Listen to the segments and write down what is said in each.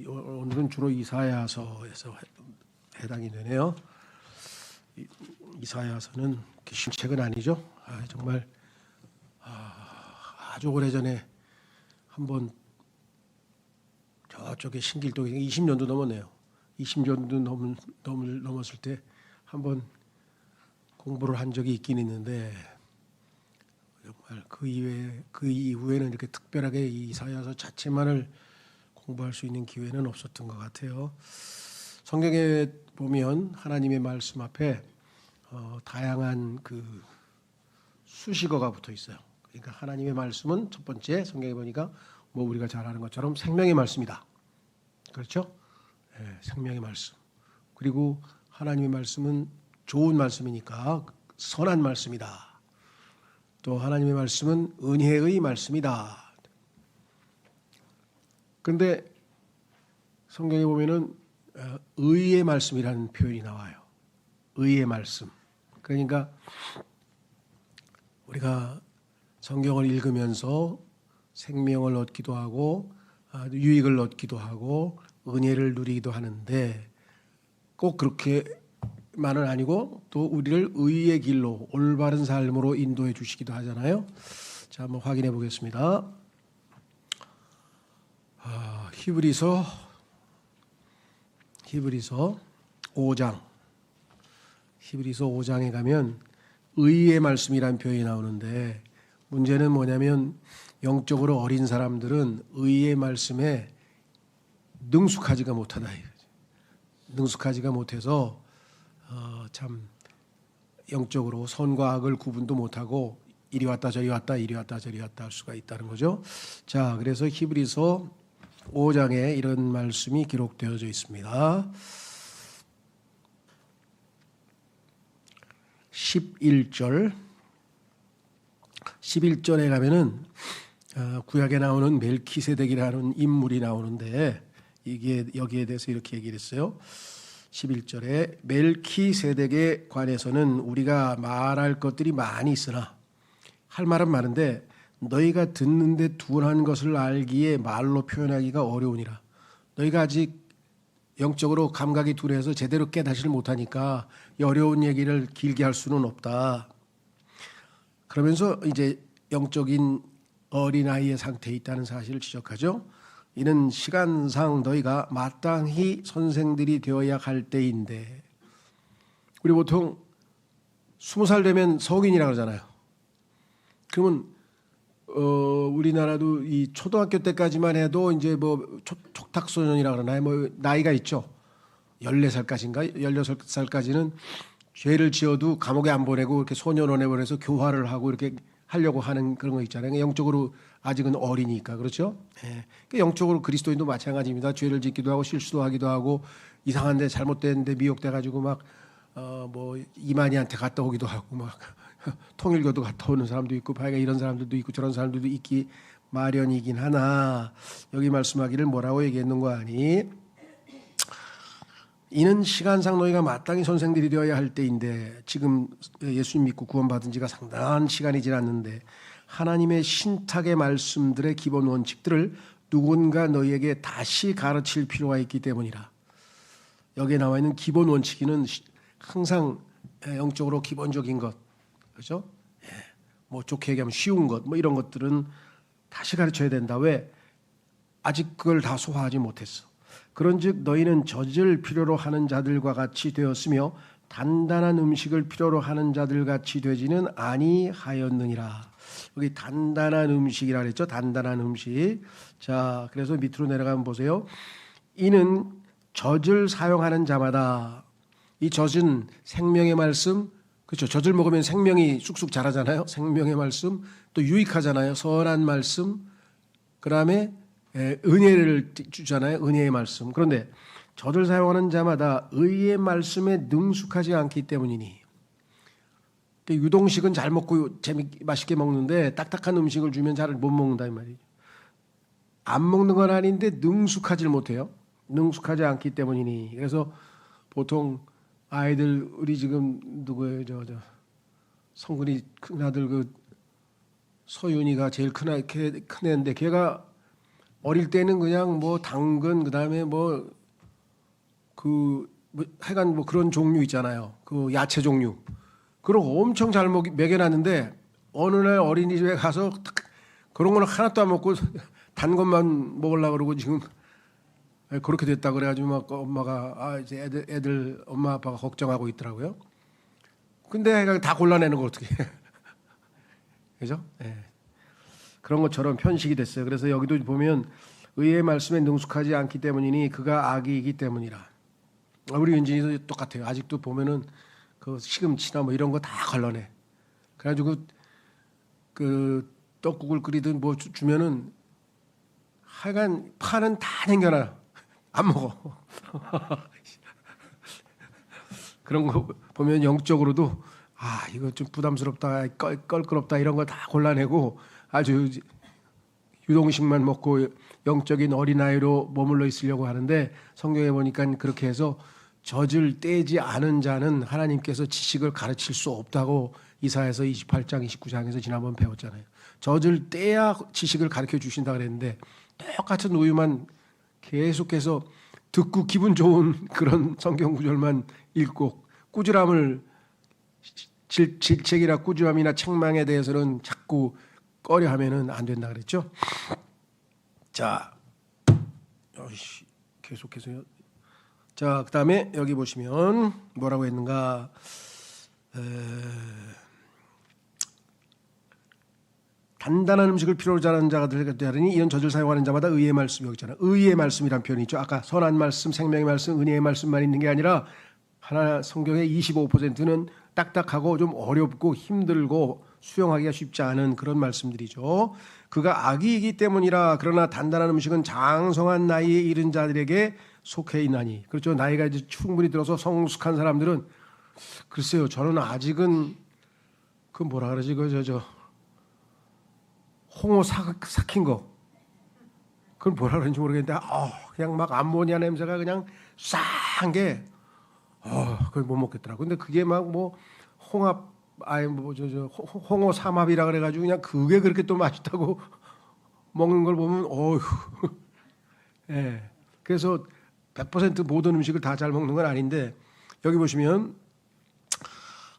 오늘은 주로 이사야서에서 해당이 되네요. 이사야서는 쉬운 책은 아니죠. 정말 아주 오래전에 한번 저쪽에 신길도 20년도 넘었네요. 20년도 넘었을 때 한번 공부를 한 적이 있긴 있는데 정말 그 이후에는 이렇게 특별하게 이 이사야서 자체만을 공부할 수 있는 기회는 없었던 것 같아요. 성경에 보면 하나님의 말씀 앞에 다양한 그 수식어가 붙어 있어요. 그러니까 하나님의 말씀은 첫 번째 성경에 보니까 뭐 우리가 잘 아는 것처럼 생명의 말씀이다. 그렇죠? 네, 생명의 말씀. 그리고 하나님의 말씀은 좋은 말씀이니까 선한 말씀이다. 또 하나님의 말씀은 은혜의 말씀이다. 그런데 성경에 보면은 의의 말씀이라는 표현이 나와요. 의의 말씀. 그러니까 우리가 성경을 읽으면서 생명을 얻기도 하고 유익을 얻기도 하고 은혜를 누리기도 하는데 꼭 그렇게만은 아니고 또 우리를 의의 길로 올바른 삶으로 인도해 주시기도 하잖아요. 자, 한번 확인해 보겠습니다. 히브리서 5장. 히브리서 5장에 가면 의의 말씀이란 표현이 나오는데 문제는 뭐냐면 영적으로 어린 사람들은 의의 말씀에 능숙하지가 못하다. 능숙하지가 못해서 참 영적으로 선과 악을 구분도 못하고 이리 왔다 저리 왔다 이리 왔다 저리 왔다 할 수가 있다는 거죠. 자, 그래서 히브리서 5장에 이런 말씀이 기록되어져 있습니다. 11절에 가면은 구약에 나오는 멜키세덱이라는 인물이 나오는데 이게 여기에 대해서 이렇게 얘기를 했어요. 11절에 멜키세덱에 관해서는 우리가 말할 것들이 많이 있으나 할 말은 많은데 너희가 듣는데 둔한 것을 알기에 말로 표현하기가 어려우니라. 너희가 아직 영적으로 감각이 둔해서 제대로 깨닫지를 못하니까 이 어려운 얘기를 길게 할 수는 없다. 그러면서 이제 영적인 어린아이의 상태에 있다는 사실을 지적하죠. 이는 시간상 너희가 마땅히 선생들이 되어야 할 때인데 우리 보통 20살 되면 성인이라고 그러잖아요. 그러면 우리나라도 이 초등학교 때까지만 해도 이제 뭐 촉탁소년이라고 그러나요? 뭐 나이가 있죠. 14살까지인가? 16살까지는 죄를 지어도 감옥에 안 보내고 이렇게 소년원에 보내서 교화를 하고 이렇게 하려고 하는 그런 거 있잖아요. 영적으로 아직은 어리니까. 그렇죠? 예. 그러니까 영적으로 그리스도인도 마찬가지입니다. 죄를 짓기도 하고 실수도 하기도 하고 이상한데 잘못됐는데 미혹돼 가지고 막 뭐 이만희한테 갔다 오기도 하고 막 통일교도 갔다 오는 사람도 있고 바이가 이런 사람들도 있고 저런 사람들도 있기 마련이긴 하나 여기 말씀하기를 뭐라고 얘기했는가 하니 이는 시간상 너희가 마땅히 선생들이 되어야 할 때인데 지금 예수님 믿고 구원받은 지가 상당한 시간이 지났는데 하나님의 신탁의 말씀들의 기본 원칙들을 누군가 너희에게 다시 가르칠 필요가 있기 때문이라. 여기에 나와 있는 기본 원칙은 항상 영적으로 기본적인 것, 그렇죠? 뭐 좋게 얘기하면 쉬운 것, 뭐 이런 것들은 다시 가르쳐야 된다. 왜? 아직 그걸 다 소화하지 못했어. 그런즉 너희는 젖을 필요로 하는 자들과 같이 되었으며 단단한 음식을 필요로 하는 자들 같이 되지는 아니하였느니라. 여기 단단한 음식이라 그랬죠. 단단한 음식. 자, 그래서 밑으로 내려가면 보세요. 이는 젖을 사용하는 자마다 이 젖은 생명의 말씀, 그렇죠. 젖을 먹으면 생명이 쑥쑥 자라잖아요. 생명의 말씀, 또 유익하잖아요. 선한 말씀, 그 다음에 은혜를 주잖아요. 은혜의 말씀. 그런데 젖을 사용하는 자마다 의의 말씀에 능숙하지 않기 때문이니. 유동식은 잘 먹고 맛있게 먹는데 딱딱한 음식을 주면 잘 못 먹는다 이 말이죠. 안 먹는 건 아닌데 능숙하지 못해요. 능숙하지 않기 때문이니. 그래서 보통 아이들 우리 지금 누구예요? 저 성근이 큰 아들 그 서윤이가 제일 큰 애인데 걔가 어릴 때는 그냥 뭐 당근 그다음에 하여간 뭐 그런 종류 있잖아요. 그 야채 종류. 그러고 엄청 잘 먹여놨는데 어느 날 어린이집에 가서 그런 거는 하나도 안 먹고 단 것만 먹으려고 그러고 지금 그렇게 됐다 그래가지고 막 엄마가 이제 애들 엄마 아빠가 걱정하고 있더라고요. 근데 다 골라내는 거 어떻게 해. 그죠? 예. 그런 것처럼 편식이 됐어요. 그래서 여기도 보면 의의 말씀에 능숙하지 않기 때문이니 그가 악이기 때문이라. 우리 윤진이도 똑같아요. 아직도 보면은 그 시금치나 뭐 이런 거 다 걸러내. 그래가지고 그 떡국을 끓이든 뭐 주면은 하여간 파는 다 남겨놔. 안 먹어. 그런 거 보면 영적으로도 이거 좀 부담스럽다, 껄끄럽다 이런 거 다 골라내고 아주 유동식만 먹고 영적인 어린아이로 머물러 있으려고 하는데 성경에 보니까 그렇게 해서 젖을 떼지 않은 자는 하나님께서 지식을 가르칠 수 없다고 이사야서 28장 29장에서 지난번 배웠잖아요. 젖을 떼야 지식을 가르쳐 주신다 그랬는데 똑같은 우유만 계속해서 듣고 기분 좋은 그런 성경 구절만 읽고 꾸지람을 질책이나 꾸지람이나 책망에 대해서는 자꾸 꺼려하면은 안 된다 그랬죠. 자, 계속해서요. 자, 그다음에 여기 보시면 뭐라고 했는가? 단단한 음식을 필요로 자라는 자가 되라니 이런 젖을 사용하는 자마다 의의 말씀이 여기 있잖아요. 의의 말씀이란 표현이 있죠. 아까 선한 말씀, 생명의 말씀, 은혜의 말씀만 있는 게 아니라 하나 성경의 25%는 딱딱하고 좀 어렵고 힘들고 수용하기가 쉽지 않은 그런 말씀들이죠. 그가 악이기 때문이라. 그러나 단단한 음식은 장성한 나이에 이른 자들에게 속해 있나니. 그렇죠. 나이가 이제 충분히 들어서 성숙한 사람들은 글쎄요. 저는 아직은 그 뭐라 그러지 홍어 삭힌 거. 그걸 뭐라 그러는지 모르겠는데 그냥 막 암모니아 냄새가 그냥 싹한 게 그걸 못 먹겠더라고. 근데 그게 막 뭐 홍합 홍어 삼합이라 그래가지고 그냥 그게 그렇게 또 맛있다고 먹는 걸 보면 예. 그래서 100% 모든 음식을 다 잘 먹는 건 아닌데 여기 보시면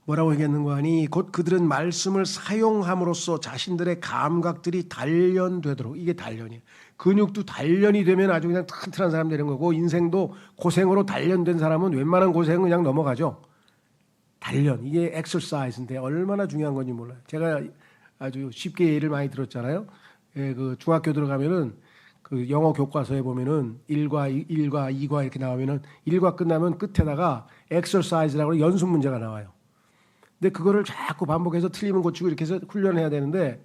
뭐라고 얘기했는가 하니 곧 그들은 말씀을 사용함으로써 자신들의 감각들이 단련되도록. 이게 단련이에요. 근육도 단련이 되면 아주 그냥 튼튼한 사람 되는 거고 인생도 고생으로 단련된 사람은 웬만한 고생은 그냥 넘어가죠. 단련. 이게 엑서사이즈인데 얼마나 중요한 건지 몰라요. 제가 아주 쉽게 예를 많이 들었잖아요. 그 중학교 들어가면은 그 영어 교과서에 보면은 1과 2과 이렇게 나오면은 1과 끝나면 끝에다가 엑서사이즈라고 연습 문제가 나와요. 근데 그거를 자꾸 반복해서 틀리면 고치고 이렇게 해서 훈련해야 되는데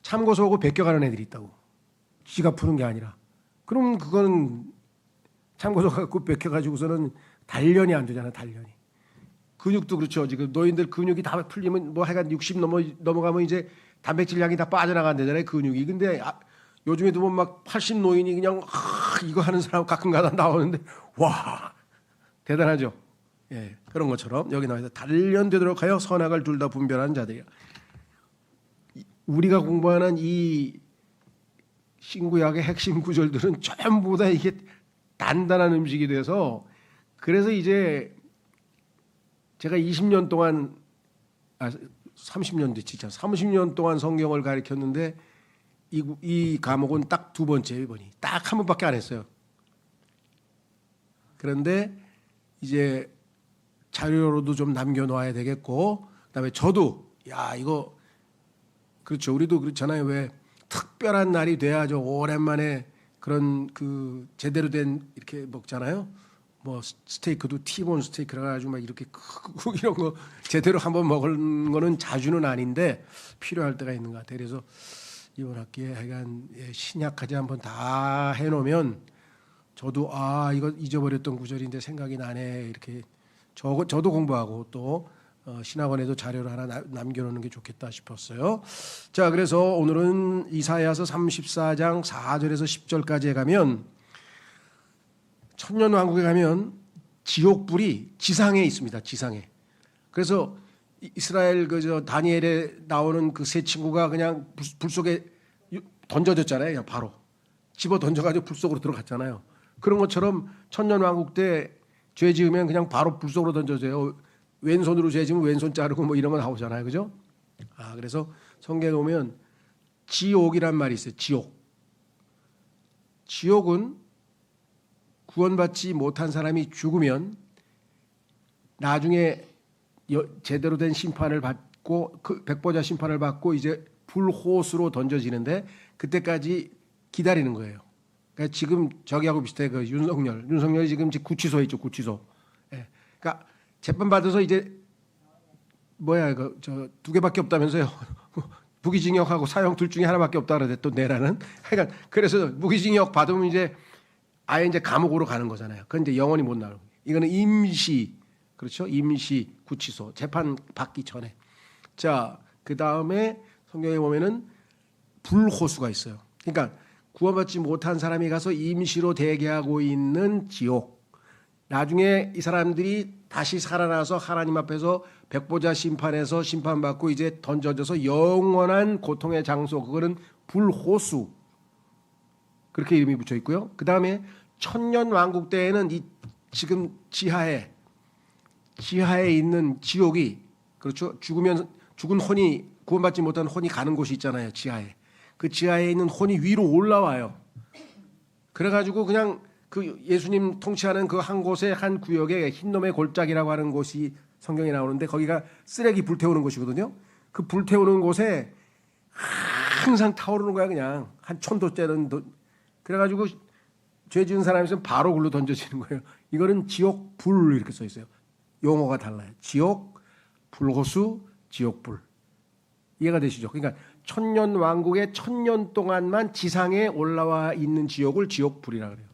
참고서하고 베껴가는 애들이 있다고. 지가 푸는 게 아니라. 그럼 그거는 참고서 갖고 베껴가지고서는 단련이 안 되잖아. 단련이. 근육도 그렇죠. 지금 노인들 근육이 다 풀리면 뭐 하여간 60 넘어가면 이제 단백질 양이 다 빠져나간다잖아요. 근육이. 근데 요즘에도 뭐 막 80 노인이 그냥 이거 하는 사람 가끔가다 나오는데 와 대단하죠. 예, 그런 것처럼 여기 나와서 단련되도록 하여 선악을 둘 다 분별하는 자들이야. 우리가 공부하는 이 신구약의 핵심 구절들은 전부 다 이게 단단한 음식이 돼서 그래서 이제 제가 20년 동안 30년 됐지 30년 동안 성경을 가르쳤는데 이 과목은 딱 두 번째 이번이 딱 한 번밖에 안 했어요. 그런데 이제 자료로도 좀 남겨놔야 되겠고 그다음에 저도 이거 그렇죠. 우리도 그렇잖아요. 왜 특별한 날이 돼야죠. 오랜만에 그런 그 제대로 된 이렇게 먹잖아요. 뭐 스테이크도 티본 스테이크라 가지고 막 이렇게 크고 이런 거 제대로 한번 먹은 거는 자주는 아닌데 필요할 때가 있는 것 같아요. 그래서 이번 학기에 하여간 신약까지 한번 다 해놓으면 저도 이거 잊어버렸던 구절인데 생각이 나네 이렇게 저도 공부하고 또 신학원에도 자료를 하나 남겨놓는 게 좋겠다 싶었어요. 자, 그래서 오늘은 이사야서 34장 4절에서 10절까지에 가면 천년왕국에 가면 지옥불이 지상에 있습니다. 지상에. 그래서 이스라엘 다니엘에 나오는 그 세 친구가 그냥 불 속에 던져졌잖아요. 그냥 바로 집어 던져가지고 불 속으로 들어갔잖아요. 그런 것처럼 천년왕국 때 죄 지으면 그냥 바로 불 속으로 던져져요. 왼손으로 죄 지으면 왼손 자르고 뭐 이런 거 나오잖아요. 그죠? 그래서 성경에 보면 지옥이란 말이 있어요. 지옥. 지옥은 구원받지 못한 사람이 죽으면 나중에 제대로 된 심판을 받고 그 백보자 심판을 받고 이제 불호수로 던져지는데 그때까지 기다리는 거예요. 그러니까 지금 저기하고 비슷해. 그 윤석열이 지금 구치소에 있죠. 구치소. 예. 그러니까 재판 받아서 이제 저 두 개밖에 없다면서요. 무기징역하고 사형 둘 중에 하나밖에 없다 그러대 또 내라는. 그러니까 그래서 무기징역 받으면 이제 아예 이제 감옥으로 가는 거잖아요. 그건 이제 영원히 못 나오는 거예요. 이거는 임시, 그렇죠? 임시 구치소 재판 받기 전에. 자, 그 다음에 성경에 보면은 불호수가 있어요. 그러니까 구원받지 못한 사람이 가서 임시로 대기하고 있는 지옥. 나중에 이 사람들이 다시 살아나서 하나님 앞에서 백보자 심판에서 심판받고 이제 던져져서 영원한 고통의 장소. 그거는 불호수. 그렇게 이름이 붙여 있고요. 그 다음에 천년왕국 때에는 이 지금 지하에 있는 지옥이, 그렇죠? 죽은 혼이, 구원받지 못한 혼이 가는 곳이 있잖아요. 지하에. 그 지하에 있는 혼이 위로 올라와요. 그래가지고 그냥 그 예수님 통치하는 그 한 곳에 한 구역에 흰놈의 골짜기라고 하는 곳이 성경에 나오는데 거기가 쓰레기 불태우는 곳이거든요. 그 불태우는 곳에 항상 타오르는 거야. 그냥 한 천도째는. 그래가지고 죄 지은 사람이 있으면 바로 글로 던져지는 거예요. 이거는 지옥 불 이렇게 써 있어요. 용어가 달라요. 지옥, 불호수, 지옥불. 이해가 되시죠? 그러니까 천년 왕국의 1000년 동안만 지상에 올라와 있는 지옥을 지옥불이라 그래요.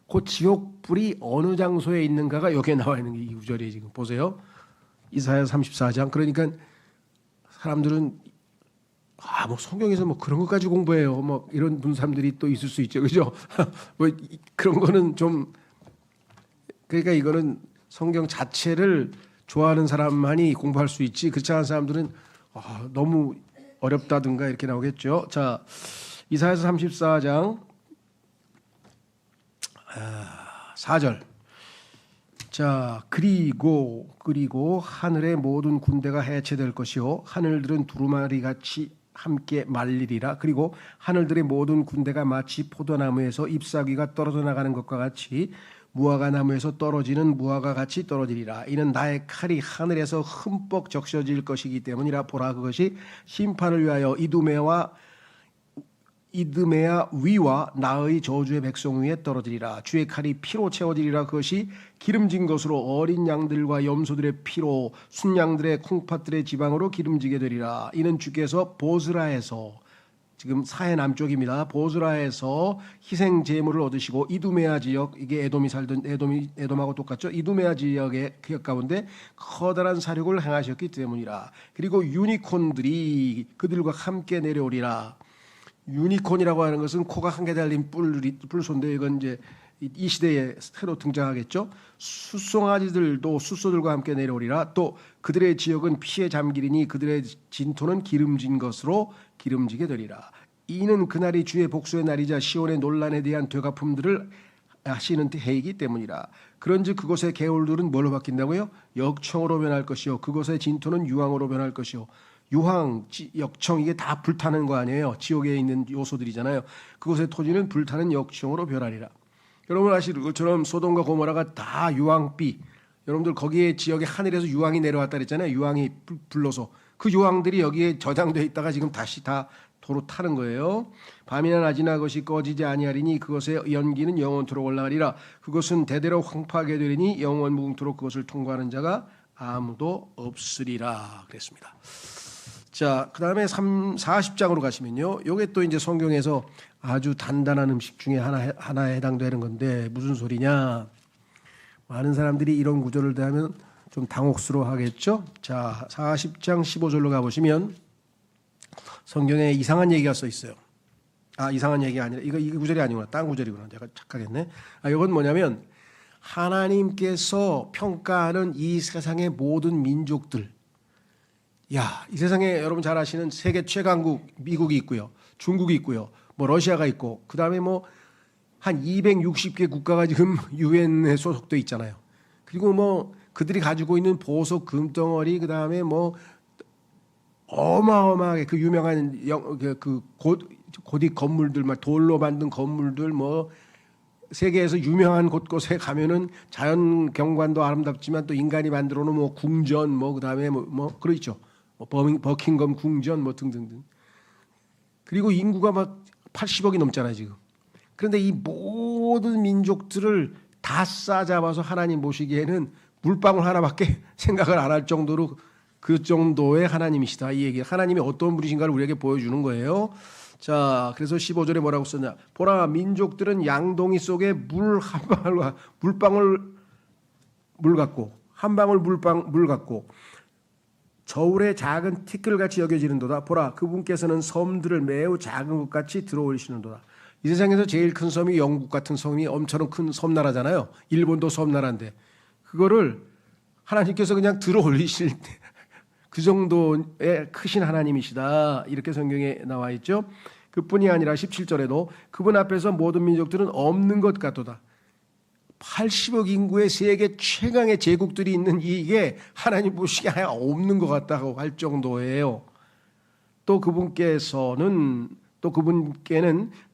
그 지옥불이 어느 장소에 있는가가 여기에 나와 있는 게 이 구절이에요. 지금 보세요. 이사야 34장. 그러니까 사람들은 뭐 성경에서 뭐 그런 것까지 공부해요. 뭐 이런 사람들이 또 있을 수 있죠. 그죠? 뭐 그런 거는 좀, 그러니까 이거는 성경 자체를 좋아하는 사람만이 공부할 수 있지. 그렇지 않은 사람들은 너무 어렵다든가 이렇게 나오겠죠. 자, 이사야서 34장 4절. 자, 그리고 하늘의 모든 군대가 해체될 것이요 하늘들은 두루마리 같이 함께 말리리라. 그리고 하늘들의 모든 군대가 마치 포도나무에서 잎사귀가 떨어져 나가는 것과 같이 무화과 나무에서 떨어지는 무화과 같이 떨어지리라. 이는 나의 칼이 하늘에서 흠뻑 적셔질 것이기 때문이라. 보라, 그것이 심판을 위하여 이드메아 위와 나의 저주의 백성 위에 떨어지리라. 주의 칼이 피로 채워지리라. 그것이 기름진 것으로 어린 양들과 염소들의 피로 순양들의 콩팥들의 지방으로 기름지게 되리라. 이는 주께서 보스라에서, 지금 사해 남쪽입니다. 보스라에서 희생 제물을 얻으시고 이두메아 지역, 이게 에돔이 살던 에돔하고 똑같죠. 이두메아 지역의 기업 가운데 커다란 사륙을 행하셨기 때문이라. 그리고 유니콘들이 그들과 함께 내려오리라. 유니콘이라고 하는 것은 코가 한 개 달린 뿔소인데 이건 이제 이 시대에 새로 등장하겠죠. 숫송아지들도 숫소들과 함께 내려오리라. 또 그들의 지역은 피에 잠기리니 그들의 진토는 기름진 것으로 기름지게 되리라. 이는 그날이 주의 복수의 날이자 시온의 논란에 대한 되갚음들을 하시는 해이기 때문이라. 그런즉 그곳의 개울들은 뭘로 바뀐다고요? 역청으로 변할 것이요 그곳의 진토는 유황으로 변할 것이요. 유황, 역청, 이게 다 불타는 거 아니에요. 지옥에 있는 요소들이잖아요. 그곳의 토지는 불타는 역청으로 변하리라. 여러분 아시는 것처럼 소돔과 고모라가 다 유황비. 여러분들 거기에 지역에 하늘에서 유황이 내려왔다 그랬잖아요. 유황이 불러서 그 유황들이 여기에 저장돼 있다가 지금 다시 다 도로 타는 거예요. 밤이나 낮이나 그것이 꺼지지 아니하리니 그것의 연기는 영원토록 올라가리라. 그것은 대대로 황폐하게 되리니 영원 무궁토록 그것을 통과하는 자가 아무도 없으리라 그랬습니다. 자, 그 다음에 40장으로 가시면요. 요게 또 이제 성경에서 아주 단단한 음식 중에 하나에 해당되는 건데 무슨 소리냐. 많은 사람들이 이런 구절을 대하면 좀 당혹스러워 하겠죠. 자, 40장 15절로 가보시면 성경에 이상한 얘기가 써 있어요. 이상한 얘기가 아니라 이거 구절이 아니구나. 딴 구절이구나. 내가 착각했네. 이건 뭐냐면 하나님께서 평가하는 이 세상의 모든 민족들. 이 세상에 여러분 잘 아시는 세계 최강국 미국이 있고요. 중국이 있고요. 뭐 러시아가 있고 그다음에 뭐 한 260개 국가가 지금 유엔에 소속돼 있잖아요. 그리고 뭐 그들이 가지고 있는 보석 금덩어리 그다음에 뭐 어마어마하게 그 유명한 고딕 건물들 막 돌로 만든 건물들 뭐 세계에서 유명한 곳곳에 가면은 자연 경관도 아름답지만 또 인간이 만들어 놓은 뭐 궁전 뭐 그다음에 뭐 그러있죠. 뭐 버킹엄 궁전 뭐 등등등. 그리고 인구가 막 80억이 넘잖아요, 지금. 그런데 이 모든 민족들을 다 싸잡아서 하나님 보시기에는 물방울 하나밖에 생각을 안 할 정도로 그 정도의 하나님이시다. 이 얘기. 하나님이 어떤 분이신가를 우리에게 보여주는 거예요. 자, 그래서 15절에 뭐라고 썼냐? 보라, 민족들은 양동이 속에 물 한 방울과 물방울 물 같고 한 방울 물 같고 저울의 작은 티끌같이 여겨지는도다. 보라, 그분께서는 섬들을 매우 작은 것 같이 들어올리시는도다. 이 세상에서 제일 큰 섬이 영국 같은 섬이 엄청 큰 섬나라잖아요. 일본도 섬나라인데 그거를 하나님께서 그냥 들어올리실 때 그 정도의 크신 하나님이시다. 이렇게 성경에 나와 있죠. 그뿐이 아니라 17절에도 그분 앞에서 모든 민족들은 없는 것 같도다. 80억 인구의 세계 최강의 제국들이 있는 이게 하나님 보시기에 없는 것 같다고 할 정도예요. 또 그분께는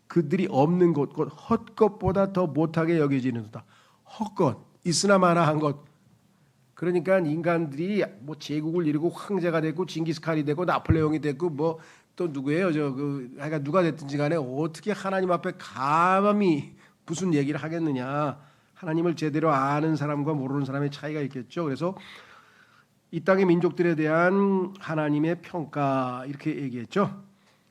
그들이 없는 것, 곧 헛것보다 더 못하게 여겨지는도다. 헛것, 있으나 마나한 것. 그러니까 인간들이 뭐 제국을 이루고 황제가 되고 징기스칸이 되고 나폴레옹이 되고 뭐 또 누구예요? 하여간 누가 됐든지 간에 어떻게 하나님 앞에 감히 무슨 얘기를 하겠느냐. 하나님을 제대로 아는 사람과 모르는 사람의 차이가 있겠죠. 그래서 이 땅의 민족들에 대한 하나님의 평가 이렇게 얘기했죠.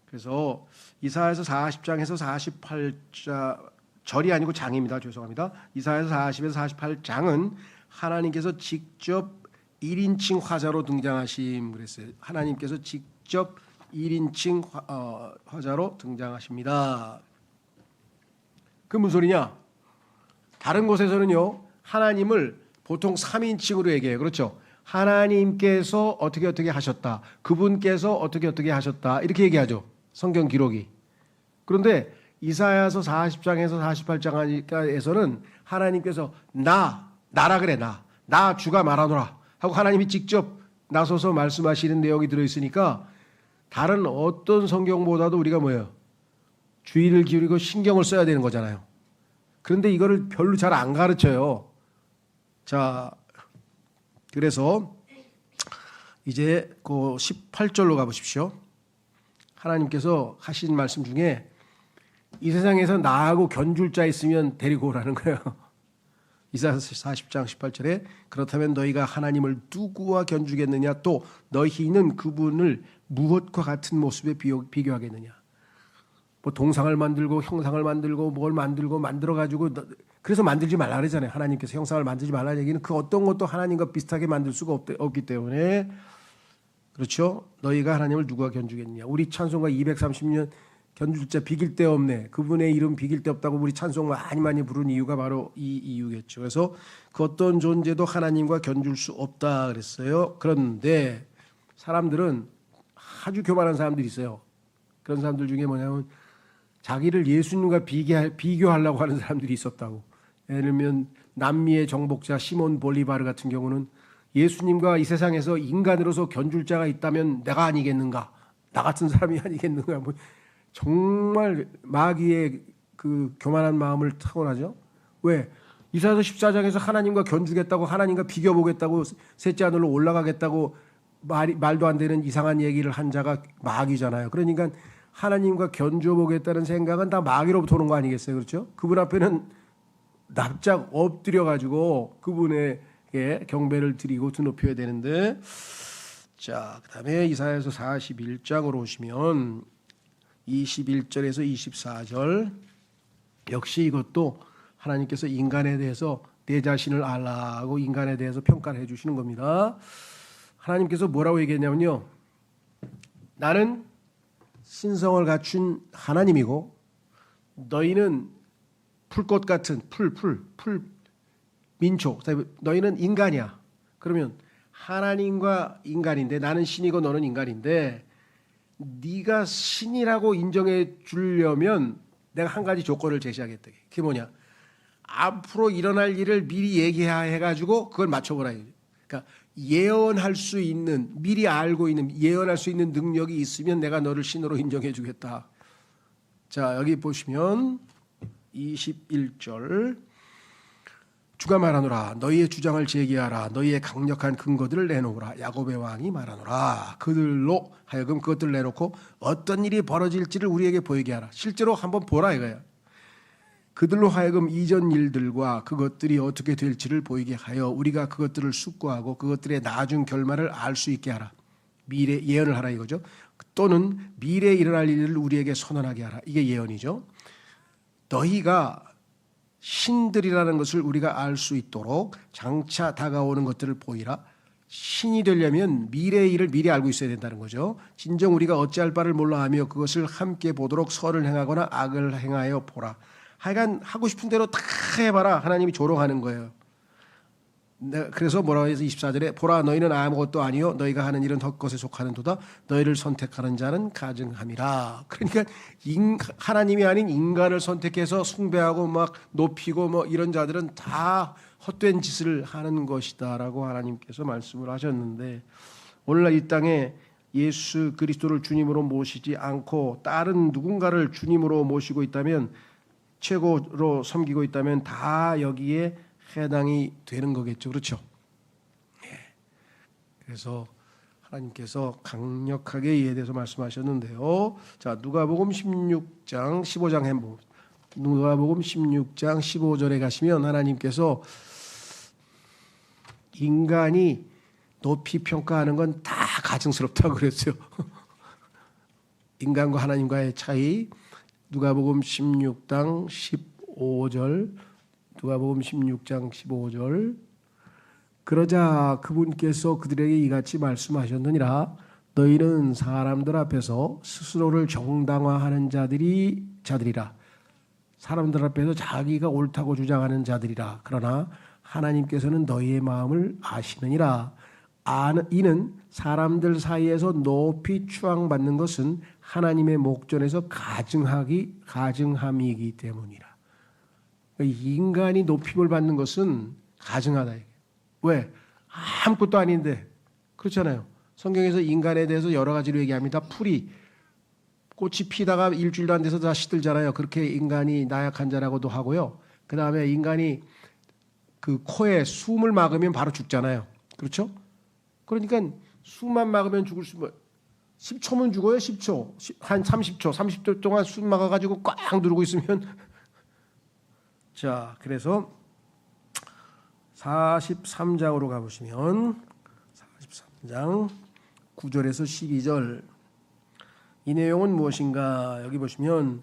그래서 이사야서 40장에서 48장 절이 아니고 장입니다. 죄송합니다. 이사야서 40에서 48장은 하나님께서 직접 1인칭 화자로 등장하심 그랬어요. 하나님께서 직접 1인칭 화자로 등장하십니다. 그 무슨 소리냐? 다른 곳에서는요. 하나님을 보통 3인칭으로 얘기해요. 그렇죠? 하나님께서 어떻게 하셨다. 그분께서 어떻게 하셨다. 이렇게 얘기하죠. 성경 기록이. 그런데 이사야서 40장에서 48장에서는 하나님께서 나라 그래 나 주가 말하노라 하고 하나님이 직접 나서서 말씀하시는 내용이 들어있으니까 다른 어떤 성경보다도 우리가 뭐예요? 주의를 기울이고 신경을 써야 되는 거잖아요. 그런데 이거를 별로 잘 안 가르쳐요. 자, 그래서 이제 그 18절로 가보십시오. 하나님께서 하신 말씀 중에 이 세상에서 나하고 견줄 자 있으면 데리고 오라는 거예요. 이사야서 40장 18절에 그렇다면 너희가 하나님을 누구와 견주겠느냐 또 너희는 그분을 무엇과 같은 모습에 비교하겠느냐. 뭐 동상을 만들고 형상을 만들고 뭘 만들고 만들어가지고 그래서 만들지 말라 그러잖아요. 하나님께서 형상을 만들지 말라는 얘기는 그 어떤 것도 하나님과 비슷하게 만들 수가 없기 때문에 그렇죠. 너희가 하나님을 누가 견주겠느냐. 우리 찬송가 230년 견줄 자 비길 데 없네. 그분의 이름 비길 데 없다고 우리 찬송 많이 부른 이유가 바로 이 이유겠죠. 그래서 그 어떤 존재도 하나님과 견줄 수 없다 그랬어요. 그런데 사람들은 아주 교만한 사람들이 있어요. 그런 사람들 중에 뭐냐면 자기를 예수님과 비교하려고 하는 사람들이 있었다고. 예를 들면 남미의 정복자 시몬 볼리바르 같은 경우는 예수님과 이 세상에서 인간으로서 견줄 자가 있다면 내가 아니겠는가? 나 같은 사람이 아니겠는가? 뭐 정말 마귀의 그 교만한 마음을 타고나죠. 왜? 이사야서 14장에서 하나님과 견주겠다고 하나님과 비교보겠다고 셋째 하늘로 올라가겠다고 말도 안 되는 이상한 얘기를 한 자가 마귀잖아요. 그러니까 하나님과 견주보겠다는 생각은 다 마귀로부터 오는 거 아니겠어요? 그렇죠? 그분 앞에는 납작 엎드려가지고 그분에게 경배를 드리고 드높여야 되는데 자, 그 다음에 이사야서 41장으로 오시면 21절에서 24절 역시 이것도 하나님께서 인간에 대해서 내 자신을 알라고 인간에 대해서 평가를 해주시는 겁니다. 하나님께서 뭐라고 얘기했냐면요. 나는 신성을 갖춘 하나님이고 너희는 풀꽃 같은 풀 민초 너희는 인간이야. 그러면 하나님과 인간인데 나는 신이고 너는 인간인데 네가 신이라고 인정해 주려면 내가 한 가지 조건을 제시하겠다. 그게 뭐냐? 앞으로 일어날 일을 미리 얘기해가지고 그걸 맞춰보라. 그러니까 예언할 수 있는, 미리 알고 있는, 예언할 수 있는 능력이 있으면 내가 너를 신으로 인정해 주겠다. 자, 여기 보시면 21절. 주가 말하노라. 너희의 주장을 제기하라. 너희의 강력한 근거들을 내놓으라. 야곱의 왕이 말하노라. 그들로 하여금 그것들을 내놓고 어떤 일이 벌어질지를 우리에게 보이게 하라. 실제로 한번 보라 이거야. 그들로 하여금 이전 일들과 그것들이 어떻게 될지를 보이게 하여 우리가 그것들을 숙고하고 그것들의 나중 결말을 알 수 있게 하라. 미래 예언을 하라 이거죠. 또는 미래에 일어날 일을 우리에게 선언하게 하라. 이게 예언이죠. 너희가 신들이라는 것을 우리가 알 수 있도록 장차 다가오는 것들을 보이라. 신이 되려면 미래의 일을 미리 알고 있어야 된다는 거죠. 진정 우리가 어찌할 바를 몰라 하며 그것을 함께 보도록 선을 행하거나 악을 행하여 보라. 하여간 하고 싶은 대로 다 해봐라. 하나님이 조롱하는 거예요. 그래서 뭐라고 해서 24절에 보라 너희는 아무것도 아니요 너희가 하는 일은 헛것에 속하는도다. 너희를 선택하는 자는 가증함이라. 그러니까 하나님이 아닌 인간을 선택해서 숭배하고 막 높이고 뭐 이런 자들은 다 헛된 짓을 하는 것이다라고 하나님께서 말씀을 하셨는데, 오늘날 이 땅에 예수 그리스도를 주님으로 모시지 않고 다른 누군가를 주님으로 모시고 있다면, 최고로 섬기고 있다면 다 여기에 해당이 되는 거겠죠. 그렇죠? 그래서 하나님께서 강력하게 이에 대해서 말씀하셨는데요. 자, 누가복음 16장 15장 해보. 누가복음 16장 15절에 가시면 하나님께서 인간이 높이 평가하는 건 다 가증스럽다고 그랬어요. 인간과 하나님과의 차이. 누가복음 16장 15절. 누가복음 16장 15절. 그러자 그분께서 그들에게 이같이 말씀하셨느니라. 너희는 사람들 앞에서 스스로를 정당화하는 자들이라. 사람들 앞에서 자기가 옳다고 주장하는 자들이라. 그러나 하나님께서는 너희의 마음을 아시느니라. 이는 사람들 사이에서 높이 추앙받는 것은 하나님의 목전에서 가증함이기 때문이라. 인간이 높임을 받는 것은 가증하다. 왜? 아무것도 아닌데. 그렇잖아요. 성경에서 인간에 대해서 여러 가지로 얘기합니다. 풀이, 꽃이 피다가 일주일도 안 돼서 다 시들잖아요. 그렇게 인간이 나약한 자라고도 하고요. 그 다음에 인간이 그 코에 숨을 막으면 바로 죽잖아요. 그렇죠? 그러니까 숨만 막으면 죽을 수, 10초면 죽어요. 10초. 한 30초 동안 숨 막아가지고 꽉 누르고 있으면. 자, 그래서 43장으로 가보시면 43장 9절에서 12절 이 내용은 무엇인가? 여기 보시면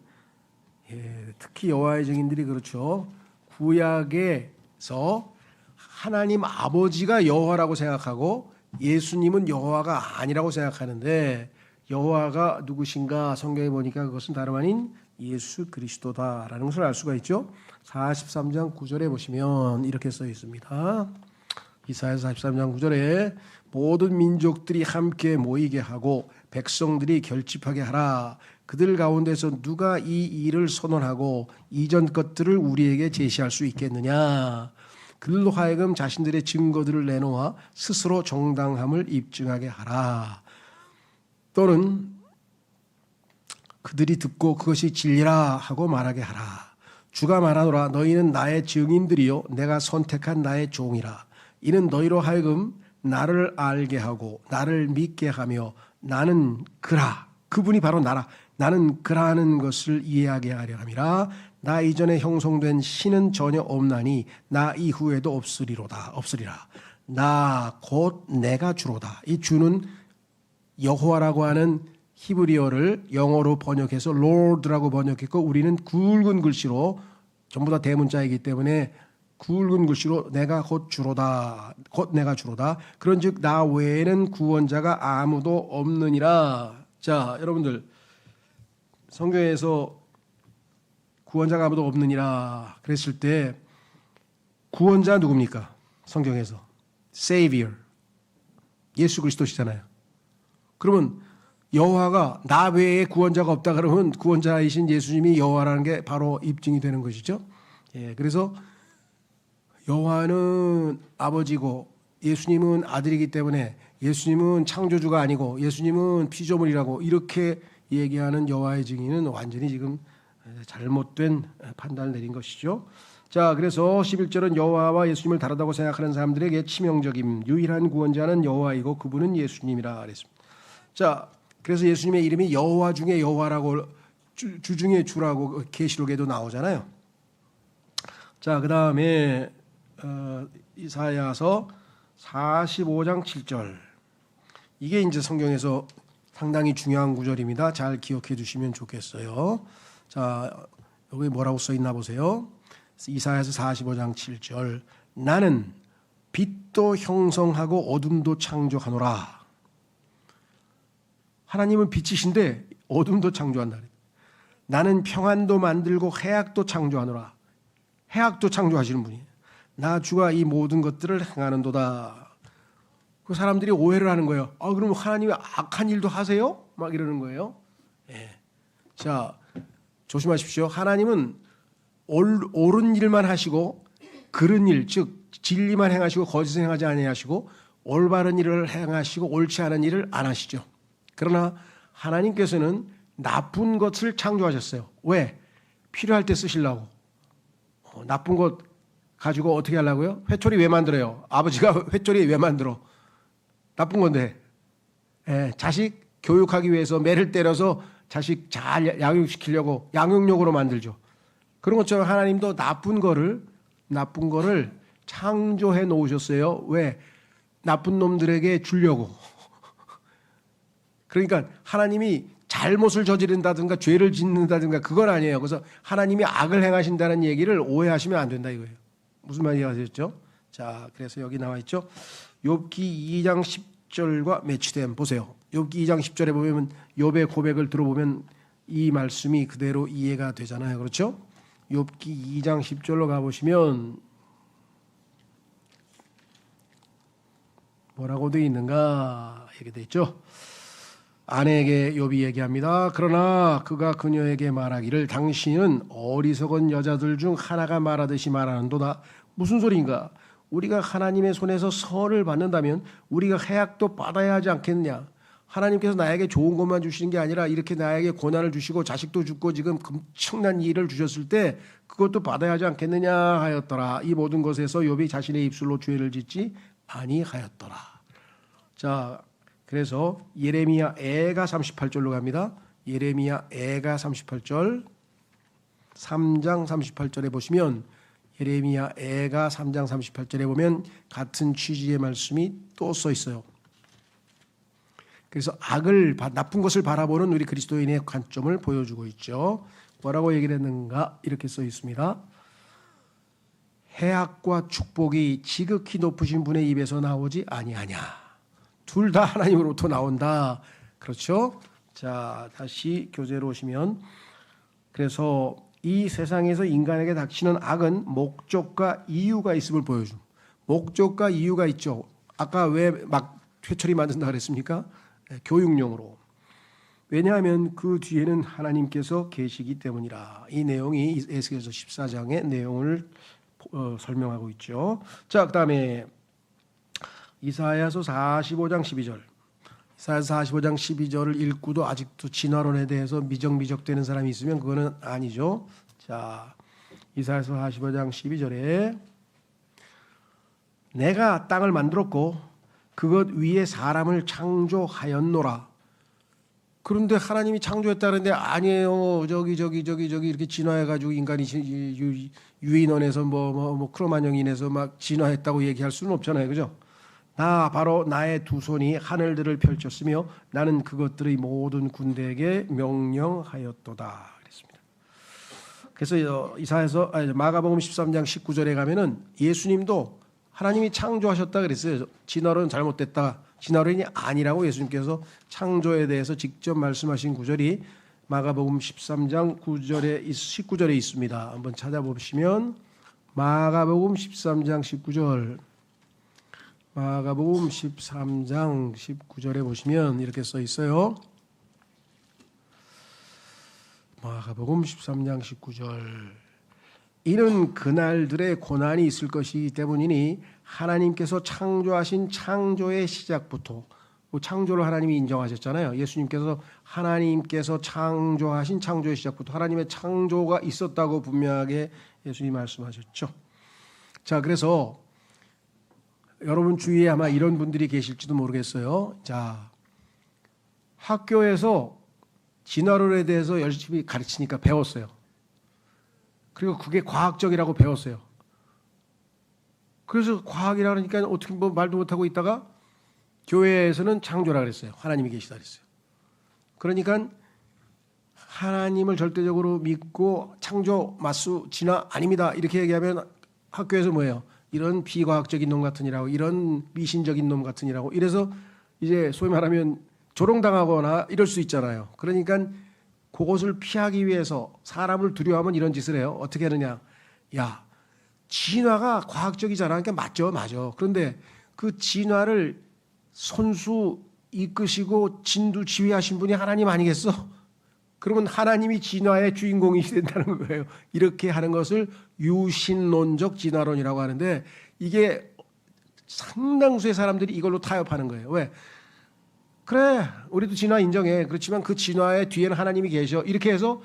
특히 여호와의 증인들이 그렇죠. 구약에서 하나님 아버지가 여호와라고 생각하고 예수님은 여호와가 아니라고 생각하는데, 여호와가 누구신가? 성경에 보니까 그것은 다름 아닌 예수 그리스도다라는 것을 알 수가 있죠. 43장 9절에 보시면 이렇게 써 있습니다. 이사야서 43장 9절에 모든 민족들이 함께 모이게 하고 백성들이 결집하게 하라. 그들 가운데서 누가 이 일을 선언하고 이전 것들을 우리에게 제시할 수 있겠느냐. 그들로 하여금 자신들의 증거들을 내놓아 스스로 정당함을 입증하게 하라. 또는 그들이 듣고 그것이 진리라 하고 말하게 하라. 주가 말하노라. 너희는 나의 증인들이요 내가 선택한 나의 종이라. 이는 너희로 하여금 나를 알게 하고 나를 믿게 하며 나는 그라. 그분이 바로 나라. 나는 그라는 것을 이해하게 하려 함이라. 나 이전에 형성된 신은 전혀 없나니 나 이후에도 없으리라. 나 곧 내가 주로다. 이 주는 여호와라고 하는 히브리어를 영어로 번역해서 Lord라고 번역했고, 우리는 굵은 글씨로, 전부 다 대문자이기 때문에 굵은 글씨로 내가 곧 주로다. 곧 내가 주로다. 그런즉 나 외에는 구원자가 아무도 없느니라. 자, 여러분들 성경에서 구원자가 아무도 없느니라 그랬을 때 구원자 누굽니까? 성경에서 Savior, 예수 그리스도시잖아요. 그러면 여호와가 나 외에 구원자가 없다 그러면 구원자이신 예수님이 여호와라는 게 바로 입증이 되는 것이죠. 예, 그래서 여호와는 아버지고 예수님은 아들이기 때문에 예수님은 창조주가 아니고 예수님은 피조물이라고 이렇게 얘기하는 여호와의 증인은 완전히 지금 잘못된 판단을 내린 것이죠. 자, 그래서 11절은 여호와와 예수님을 다르다고 생각하는 사람들에게 치명적임, 유일한 구원자는 여호와이고 그분은 예수님이라 그랬습니다. 자, 그래서 예수님의 이름이 여호와 중에 여호와라고 주 중에 주라고 계시록에도 나오잖아요. 자, 그 다음에 이사야서 45장 7절. 이게 이제 성경에서 상당히 중요한 구절입니다. 잘 기억해 두시면 좋겠어요. 자, 여기 뭐라고 써 있나 보세요. 이사야서 45장 7절. 나는 빛도 형성하고 어둠도 창조하노라. 하나님은 빛이신데 어둠도 창조한다. 나는 평안도 만들고 해악도 창조하노라. 해악도 창조하시는 분이에요. 나 주가 이 모든 것들을 행하는도다. 그 사람들이 오해를 하는 거예요. 아, 그럼 하나님이 악한 일도 하세요? 막 이러는 거예요. 예. 자, 조심하십시오. 하나님은 옳은 일만 하시고 그른 일, 즉 진리만 행하시고 거짓을 행하지 아니하시고 올바른 일을 행하시고 옳지 않은 일을 안 하시죠. 그러나 하나님께서는 나쁜 것을 창조하셨어요. 왜? 필요할 때 쓰시려고. 나쁜 것 가지고 어떻게 하려고요? 회초리 왜 만들어요? 아버지가 회초리 왜 만들어? 나쁜 건데. 예, 자식 교육하기 위해서 매를 때려서 자식 잘 양육시키려고 양육용으로 만들죠. 그런 것처럼 하나님도 나쁜 거를 창조해 놓으셨어요. 왜? 나쁜 놈들에게 주려고. 그러니까 하나님이 잘못을 저지른다든가 죄를 짓는다든가 그건 아니에요. 그래서 하나님이 악을 행하신다는 얘기를 오해하시면 안 된다 이거예요. 무슨 말인지 아시겠죠? 자, 그래서 여기 나와 있죠. 욥기 2장 10절과 매치된 보세요. 욥기 2장 10절에 보면 욥의 고백을 들어보면 이 말씀이 그대로 이해가 되잖아요. 그렇죠? 욥기 2장 10절로 가보시면 뭐라고 되어 있는가 이렇게 되어 있죠. 아내에게 욥이 얘기합니다. 그러나 그가 그녀에게 말하기를 당신은 어리석은 여자들 중 하나가 말하듯이 말하는도다. 무슨 소리인가? 우리가 하나님의 손에서 선을 받는다면 우리가 해악도 받아야 하지 않겠느냐? 하나님께서 나에게 좋은 것만 주시는 게 아니라 이렇게 나에게 고난을 주시고 자식도 죽고 지금 엄청난 일을 주셨을 때 그것도 받아야 하지 않겠느냐 하였더라. 이 모든 것에서 욥이 자신의 입술로 죄를 짓지 아니하였더라. 자, 그래서 예레미야 애가 38절로 갑니다. 예레미야 애가 38절 3장 38절에 보시면 예레미야 애가 3장 38절에 보면 같은 취지의 말씀이 또 써 있어요. 그래서 나쁜 것을 바라보는 우리 그리스도인의 관점을 보여주고 있죠. 뭐라고 얘기를 했는가? 이렇게 써 있습니다. 해악과 축복이 지극히 높으신 분의 입에서 나오지 아니하냐. 둘 다 하나님으로부터 나온다. 그렇죠? 자, 다시 교재로 오시면 그래서 이 세상에서 인간에게 닥치는 악은 목적과 이유가 있음을 보여줌. 목적과 이유가 있죠. 아까 왜 막 회초리 만든다 그랬습니까? 교육용으로. 왜냐하면 그 뒤에는 하나님께서 계시기 때문이라. 이 내용이 에스겔서 14장의 내용을 설명하고 있죠. 자, 그다음에 이사야서 45장 12절. 이사야서 45장 12절을 읽고도 아직도 진화론에 대해서 미적미적되는 사람이 있으면 그거는 아니죠. 자, 이사야서 45장 12절에 내가 땅을 만들었고 그것 위에 사람을 창조하였노라. 그런데 하나님이 창조했다는데 아니에요. 저기 이렇게 진화해가지고 인간이 유인원에서 뭐 크로마뇽인에서 막 진화했다고 얘기할 수는 없잖아요, 그죠? 바로 나의 두 손이 하늘들을 펼쳤으며 나는 그것들의 모든 군대에게 명령하였도다. 그랬습니다. 그래서 이사야서 마가복음 13장 19절에 가면은 예수님도 하나님이 창조하셨다 그랬어요. 진화론은 잘못됐다. 진화론이 아니라고 예수님께서 창조에 대해서 직접 말씀하신 구절이 마가복음 13장 9절에 19절에 있습니다. 한번 찾아보시면 마가복음 13장 19절 마가복음 13장 19절에 보시면 이렇게 써 있어요. 마가복음 13장 19절. 이는 그날들의 고난이 있을 것이기 때문이니 하나님께서 창조하신 창조의 시작부터, 창조를 하나님이 인정하셨잖아요. 예수님께서 하나님께서 창조하신 창조의 시작부터 하나님의 창조가 있었다고 분명하게 예수님이 말씀하셨죠. 자, 그래서 여러분 주위에 아마 이런 분들이 계실지도 모르겠어요. 자, 학교에서 진화론에 대해서 열심히 가르치니까 배웠어요. 그리고 그게 과학적이라고 배웠어요. 그래서 과학이라 그러니까 어떻게 뭐 말도 못하고 있다가 교회에서는 창조라 그랬어요. 하나님이 계시다 그랬어요. 그러니까 하나님을 절대적으로 믿고 창조, 맞수, 진화 아닙니다. 이렇게 얘기하면 학교에서 뭐예요? 이런 비과학적인 놈 같으니라고, 이런 미신적인 놈 같으니라고, 이래서 이제 소위 말하면 조롱당하거나 이럴 수 있잖아요. 그러니까 그것을 피하기 위해서 사람을 두려워하면 이런 짓을 해요. 어떻게 하느냐? 야, 진화가 과학적이잖아. 그러니까 맞죠, 맞아. 그런데 그 진화를 손수 이끄시고 진두 지휘하신 분이 하나님 아니겠어? 그러면 하나님이 진화의 주인공이 된다는 거예요. 이렇게 하는 것을 유신론적 진화론이라고 하는데, 이게 상당수의 사람들이 이걸로 타협하는 거예요. 왜? 그래, 우리도 진화 인정해. 그렇지만 그 진화의 뒤에는 하나님이 계셔. 이렇게 해서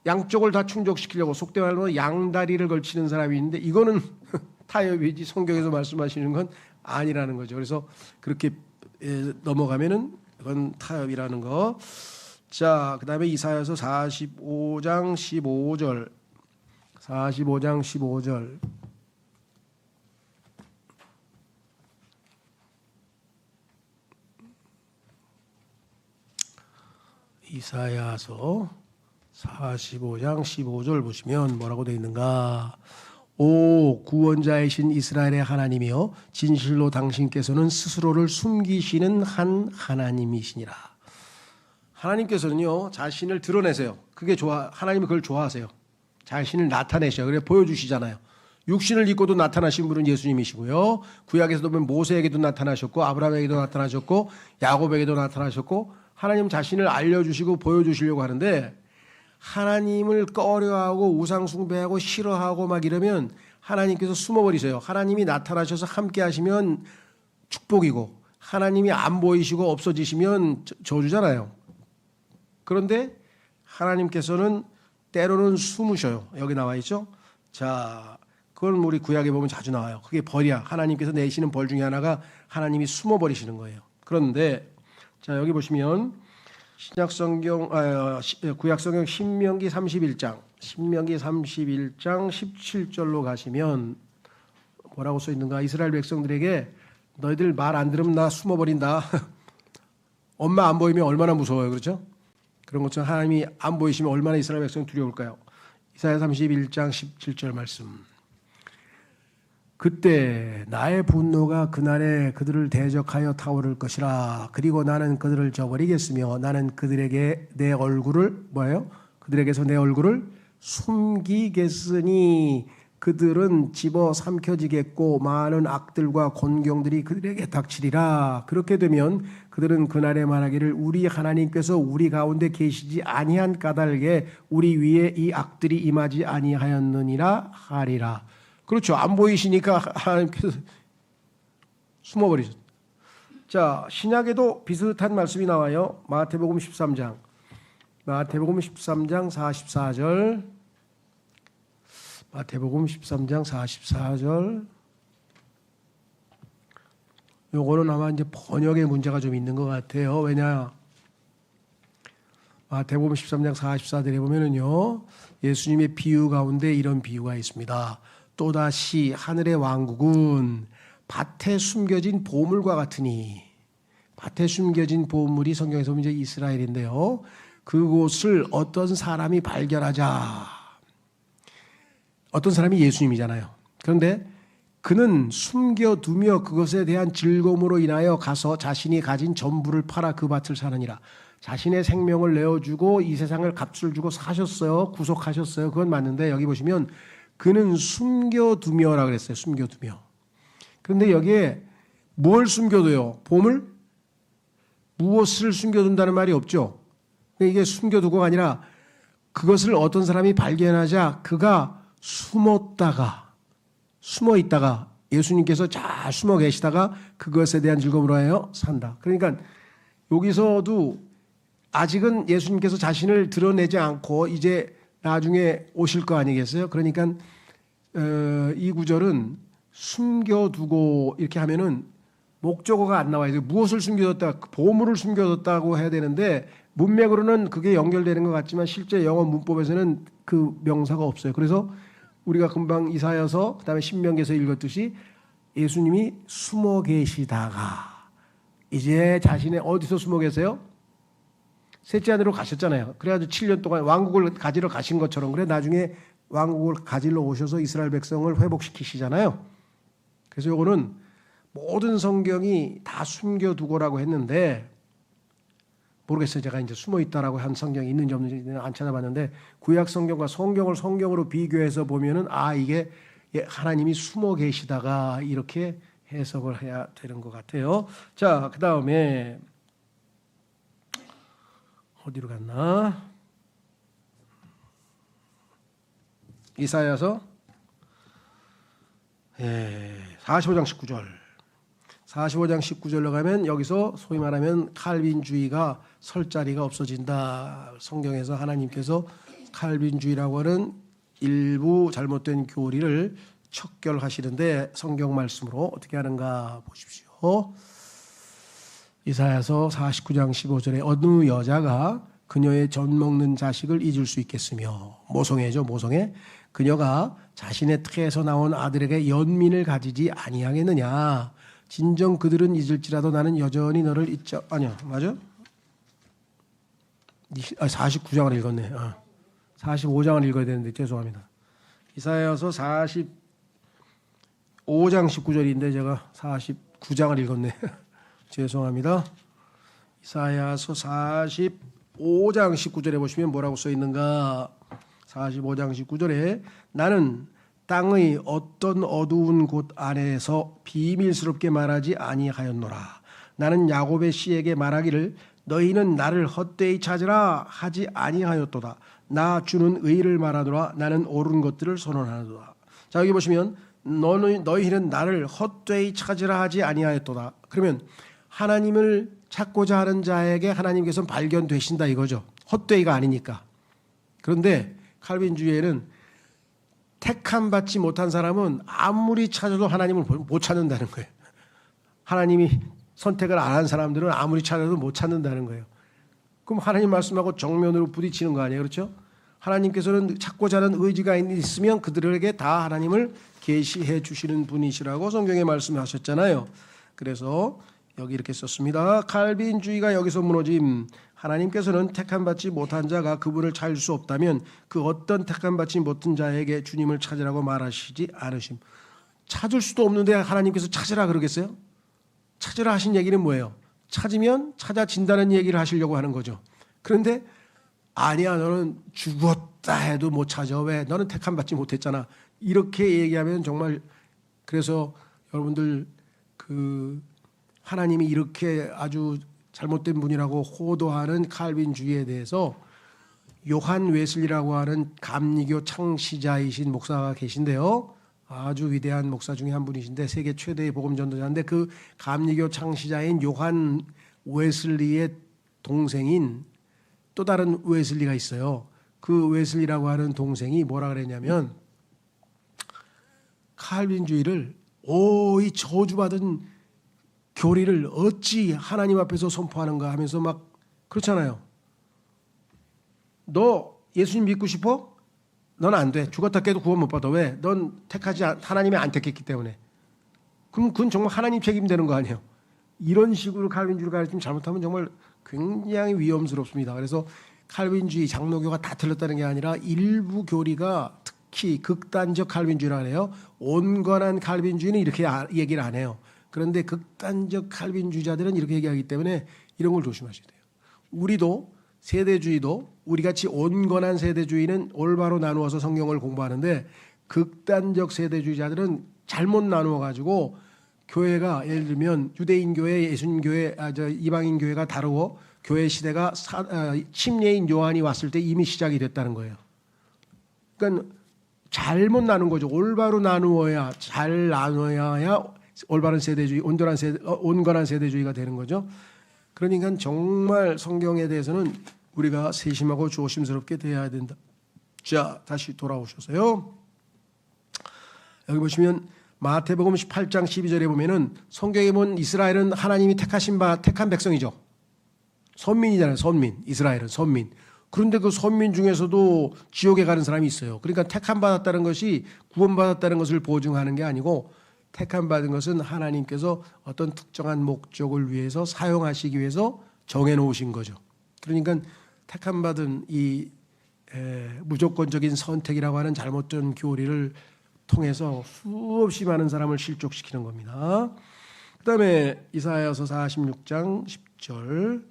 양쪽을 다 충족시키려고 속된 말로 양다리를 걸치는 사람이 있는데, 이거는 타협이지 성경에서 말씀하시는 건 아니라는 거죠. 그래서 그렇게 넘어가면은 그건 타협이라는 거. 자, 그 다음에 이사야서 45장 15절. 45장 15절. 이사야서 45장 15절 보시면 뭐라고 되어 있는가? 오 구원자이신 이스라엘의 하나님이여, 진실로 당신께서는 스스로를 숨기시는 한 하나님이시니라. 하나님께서는요 자신을 드러내세요. 그게 좋아. 하나님은 그걸 좋아하세요. 자신을 나타내셔. 그래 보여주시잖아요. 육신을 입고도 나타나신 분은 예수님이시고요. 구약에서도 보면 모세에게도 나타나셨고, 아브라함에게도 나타나셨고, 야곱에게도 나타나셨고, 하나님 자신을 알려주시고 보여주시려고 하는데, 하나님을 꺼려하고 우상 숭배하고 싫어하고 막 이러면 하나님께서 숨어버리세요. 하나님이 나타나셔서 함께 하시면 축복이고, 하나님이 안 보이시고 없어지시면 저주잖아요. 그런데 하나님께서는 때로는 숨으셔요. 여기 나와 있죠. 자, 그건 우리 구약에 보면 자주 나와요. 그게 벌이야. 하나님께서 내시는 벌 중에 하나가 하나님이 숨어버리시는 거예요. 그런데 자, 여기 보시면 신약성경, 구약성경 신명기 31장 17절로 가시면 뭐라고 써 있는가? 이스라엘 백성들에게 너희들 말 안 들으면 나 숨어버린다. 엄마 안 보이면 얼마나 무서워요. 그렇죠? 그런 것처럼 하나님이 안 보이시면 얼마나 이스라엘 백성이 두려울까요? 이사야 31장 17절 말씀. 그때 나의 분노가 그날에 그들을 대적하여 타오를 것이라. 그리고 나는 그들을 저버리겠으며 나는 그들에게 내 얼굴을 뭐예요? 그들에게서 내 얼굴을 숨기겠으니 그들은 집어 삼켜지겠고 많은 악들과 곤경들이 그들에게 닥치리라. 그렇게 되면 그들은 그날에 말하기를 우리 하나님께서 우리 가운데 계시지 아니한 까닭에 우리 위에 이 악들이 임하지 아니하였느니라 하리라. 그렇죠. 안 보이시니까 하나님께서 숨어버리셨다. 자, 신약에도 비슷한 말씀이 나와요. 마태복음 13장 44절. 마태복음 13장 44절. 요거는 아마 이제 번역의 문제가 좀 있는 것 같아요. 왜냐? 마태복음 13장 44절에 보면은요, 예수님의 비유 가운데 이런 비유가 있습니다. 또다시 하늘의 왕국은 밭에 숨겨진 보물과 같으니, 밭에 숨겨진 보물이 성경에서 보면 이제 이스라엘인데요. 그곳을 어떤 사람이 발견하자. 어떤 사람이 예수님이잖아요. 그런데 그는 숨겨두며 그것에 대한 즐거움으로 인하여 가서 자신이 가진 전부를 팔아 그 밭을 사느니라. 자신의 생명을 내어주고 이 세상을 값을 주고 사셨어요. 구속하셨어요. 그건 맞는데 여기 보시면 그는 숨겨두며라 그랬어요. 숨겨두며. 그런데 여기에 뭘 숨겨둬요? 보물? 무엇을 숨겨둔다는 말이 없죠. 이게 숨겨두고가 아니라 그것을 어떤 사람이 발견하자 그가 숨어 있다가 예수님께서 잘 숨어 계시다가 그것에 대한 즐거움으로 하여 산다. 그러니까 여기서도 아직은 예수님께서 자신을 드러내지 않고 이제 나중에 오실 거 아니겠어요? 그러니까 이 구절은 숨겨두고 이렇게 하면은 목적어가 안 나와요. 무엇을 숨겨뒀다, 보물을 숨겨뒀다고 해야 되는데 문맥으로는 그게 연결되는 것 같지만 실제 영어 문법에서는 그 명사가 없어요. 그래서 우리가 금방 이사야서 그다음에 신명기에서 읽었듯이 예수님이 숨어 계시다가 이제 자신의 어디서 숨어 계세요? 셋째 하늘로 가셨잖아요. 그래가지고 7년 동안 왕국을 가지러 가신 것처럼 그래 나중에 왕국을 가지러 오셔서 이스라엘 백성을 회복시키시잖아요. 그래서 요거는 모든 성경이 다 숨겨두고라고 했는데 모르겠어요. 제가 이제 숨어 있다라고 한 성경이 있는지 없는지는 안 찾아봤는데 구약 성경과 성경을 성경으로 비교해서 보면은 이게 하나님이 숨어 계시다가 이렇게 해석을 해야 되는 것 같아요. 자, 그 다음에 어디로 갔나? 이사야서 45장 19절. 45장 19절로 가면 여기서 소위 말하면 칼빈주의가 설 자리가 없어진다. 성경에서 하나님께서 칼빈주의라고 하는 일부 잘못된 교리를 척결하시는데 성경 말씀으로 어떻게 하는가 보십시오. 이사야서 49장 15절에 어느 여자가 그녀의 젖 먹는 자식을 잊을 수 있겠으며 모성애죠. 모성애. 그녀가 자신의 태에서 나온 아들에게 연민을 가지지 아니하겠느냐. 진정 그들은 잊을지라도 나는 여전히 너를 잊자. 아니야. 맞아? 49장을 읽었네. 45장을 읽어야 되는데 죄송합니다. 이사야서 45장 19절인데 제가 49장을 읽었네. 죄송합니다. 이사야서 45장 19절에 보시면 뭐라고 써 있는가? 45장 19절에 나는 땅의 어떤 어두운 곳 안에서 비밀스럽게 말하지 아니하였노라. 나는 야곱의 씨에게 말하기를 너희는 나를 헛되이 찾으라 하지 아니하였도다. 나 주는 의를 말하노라. 나는 옳은 것들을 선언하노라. 자, 여기 보시면 너희는 나를 헛되이 찾으라 하지 아니하였도다. 그러면 하나님을 찾고자 하는 자에게 하나님께서는 발견되신다 이거죠. 헛되이가 아니니까. 그런데 칼빈주의에는 택함 받지 못한 사람은 아무리 찾아도 하나님을 못 찾는다는 거예요. 하나님이 선택을 안 한 사람들은 아무리 찾아도 못 찾는다는 거예요. 그럼 하나님 말씀하고 정면으로 부딪히는 거 아니에요? 그렇죠? 하나님께서는 찾고자 하는 의지가 있으면 그들에게 다 하나님을 계시해 주시는 분이시라고 성경에 말씀하셨잖아요. 그래서 여기 이렇게 썼습니다. 칼빈주의가 여기서 무너짐. 하나님께서는 택함받지 못한 자가 그분을 찾을 수 없다면 그 어떤 택함받지 못한 자에게 주님을 찾으라고 말하시지 않으심. 찾을 수도 없는데 하나님께서 찾으라 그러겠어요? 찾으라 하신 얘기는 뭐예요? 찾으면 찾아진다는 얘기를 하시려고 하는 거죠. 그런데 아니야, 너는 죽었다 해도 못 찾아. 왜? 너는 택함받지 못했잖아. 이렇게 얘기하면 정말, 그래서 여러분들 하나님이 이렇게 아주 잘못된 분이라고 호도하는 칼빈주의에 대해서 요한 웨슬리라고 하는 감리교 창시자이신 목사가 계신데요. 아주 위대한 목사 중에 한 분이신데 세계 최대의 복음 전도자인데 그 감리교 창시자인 요한 웨슬리의 동생인 또 다른 웨슬리가 있어요. 그 웨슬리라고 하는 동생이 뭐라 그랬냐면 칼빈주의를 이 저주받은 교리를 어찌 하나님 앞에서 선포하는가 하면서 막 그렇잖아요. 너 예수님 믿고 싶어? 넌 안 돼. 죽었다 깨도 구원 못 받아. 왜? 넌 하나님이 안 택했기 때문에. 그럼 그건 정말 하나님 책임되는 거 아니에요. 이런 식으로 칼빈주의를 가르치면 잘못하면 정말 굉장히 위험스럽습니다. 그래서 칼빈주의, 장로교가 다 틀렸다는 게 아니라 일부 교리가 특히 극단적 칼빈주의라고 해요. 온건한 칼빈주의는 이렇게 얘기를 안 해요. 그런데 극단적 칼빈주의자들은 이렇게 얘기하기 때문에 이런 걸 조심하셔야 돼요. 우리도 세대주의도 우리같이 온건한 세대주의는 올바로 나누어서 성경을 공부하는데 극단적 세대주의자들은 잘못 나누어 가지고 교회가 예를 들면 유대인 교회, 예수님 교회, 이방인 교회가 다르고 교회 시대가 침례인 요한이 왔을 때 이미 시작이 됐다는 거예요. 그러니까 잘못 나눈 거죠. 올바로 나누어야, 잘 나눠야 올바른 세대주의, 온건한 세대주의가 되는 거죠. 그러니까 정말 성경에 대해서는 우리가 세심하고 조심스럽게 대해야 된다. 자, 다시 돌아오셔서요. 여기 보시면 마태복음 18장 12절에 보면은 성경에 보면 이스라엘은 하나님이 택한 백성이죠. 선민이잖아요. 선민. 이스라엘은 선민. 그런데 그 선민 중에서도 지옥에 가는 사람이 있어요. 그러니까 택함 받았다는 것이 구원받았다는 것을 보증하는 게 아니고 택함 받은 것은 하나님께서 어떤 특정한 목적을 위해서 사용하시기 위해서 정해 놓으신 거죠. 그러니까 택함 받은 이 무조건적인 선택이라고 하는 잘못된 교리를 통해서 수없이 많은 사람을 실족시키는 겁니다. 그다음에 이사야서 46장 10절,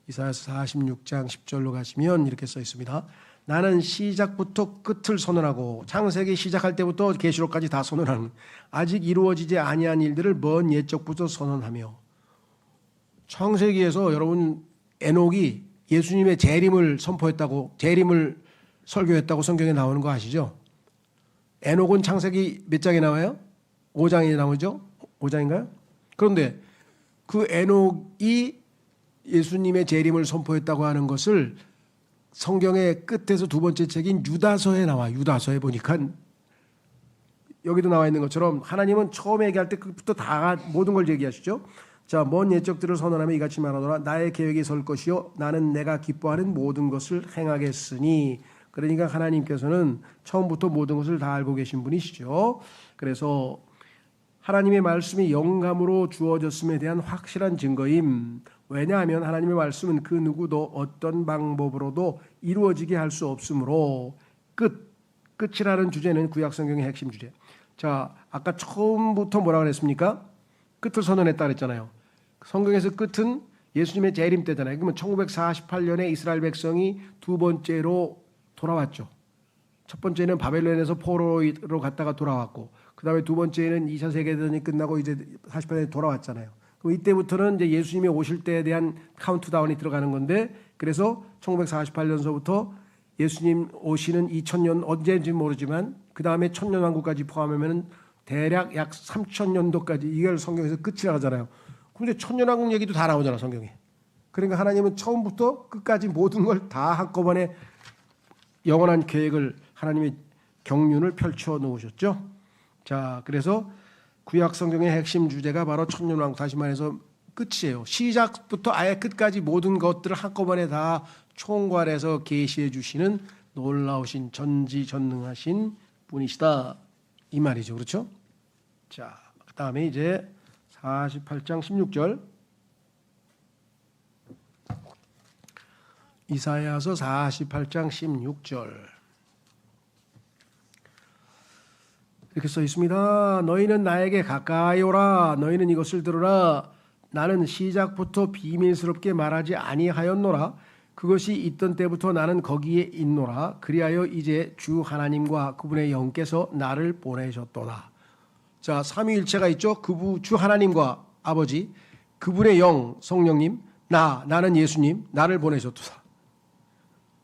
이사야서 46장 10절로 가시면 이렇게 써 있습니다. 나는 시작부터 끝을 선언하고 창세기 시작할 때부터 계시록까지 다 선언하는, 아직 이루어지지 아니한 일들을 먼 옛적부터 선언하며. 창세기에서 여러분 에녹이 예수님의 재림을 선포했다고, 재림을 설교했다고 성경에 나오는 거 아시죠? 에녹은 창세기 몇 장에 나와요? 5장에 나오죠? 5장인가요? 그런데 그 에녹이 예수님의 재림을 선포했다고 하는 것을 성경의 끝에서 두 번째 책인 유다서에 나와. 유다서에 보니까 여기도 나와 있는 것처럼 하나님은 처음 얘기할 때 그부터 다 모든 걸 얘기하시죠. 자, 먼 옛적들을 선언하며 이같이 말하노라. 나의 계획이 설 것이요 나는 내가 기뻐하는 모든 것을 행하겠으니. 그러니까 하나님께서는 처음부터 모든 것을 다 알고 계신 분이시죠. 그래서 하나님의 말씀이 영감으로 주어졌음에 대한 확실한 증거임. 왜냐하면 하나님의 말씀은 그 누구도 어떤 방법으로도 이루어지게 할 수 없으므로 끝이라는 주제는 구약성경의 핵심 주제. 자, 아까 처음부터 뭐라 그랬습니까? 끝을 선언했다 그랬잖아요. 성경에서 끝은 예수님의 재림 때잖아요. 그러면 1948년에 이스라엘 백성이 두 번째로 돌아왔죠. 첫 번째는 바벨론에서 포로로 갔다가 돌아왔고, 그 다음에 두 번째는 2차 세계대전이 끝나고 이제 48년에 돌아왔잖아요. 그럼 이때부터는 이제 예수님이 오실 때에 대한 카운트다운이 들어가는 건데, 그래서 1948년서부터 예수님 오시는 2000년 언제인지 모르지만 그 다음에 천년왕국까지 포함하면 대략 약 3000년도까지 이걸 성경에서 끝이라고 하잖아요. 그런데 천년왕국 얘기도 다 나오잖아 성경에. 그러니까 하나님은 처음부터 끝까지 모든 걸 다 한꺼번에 영원한 계획을, 하나님의 경륜을 펼쳐 놓으셨죠. 자, 그래서 구약 성경의 핵심 주제가 바로 천년왕국, 다시 말해서 끝이에요. 시작부터 아예 끝까지 모든 것들을 한꺼번에 다 총괄해서 계시해 주시는 놀라우신 전지전능하신 분이시다 이 말이죠. 그렇죠? 자, 그다음에 이제 48장 16절, 이사야서 48장 16절 이렇게 써 있습니다. 너희는 나에게 가까이 오라. 너희는 이것을 들으라. 나는 시작부터 비밀스럽게 말하지 아니하였노라. 그것이 있던 때부터 나는 거기에 있노라. 그리하여 이제 주 하나님과 그분의 영께서 나를 보내셨도다. 자, 삼위일체가 있죠. 주 하나님과 아버지, 그분의 영 성령님, 나는 예수님, 나를 보내셨도다.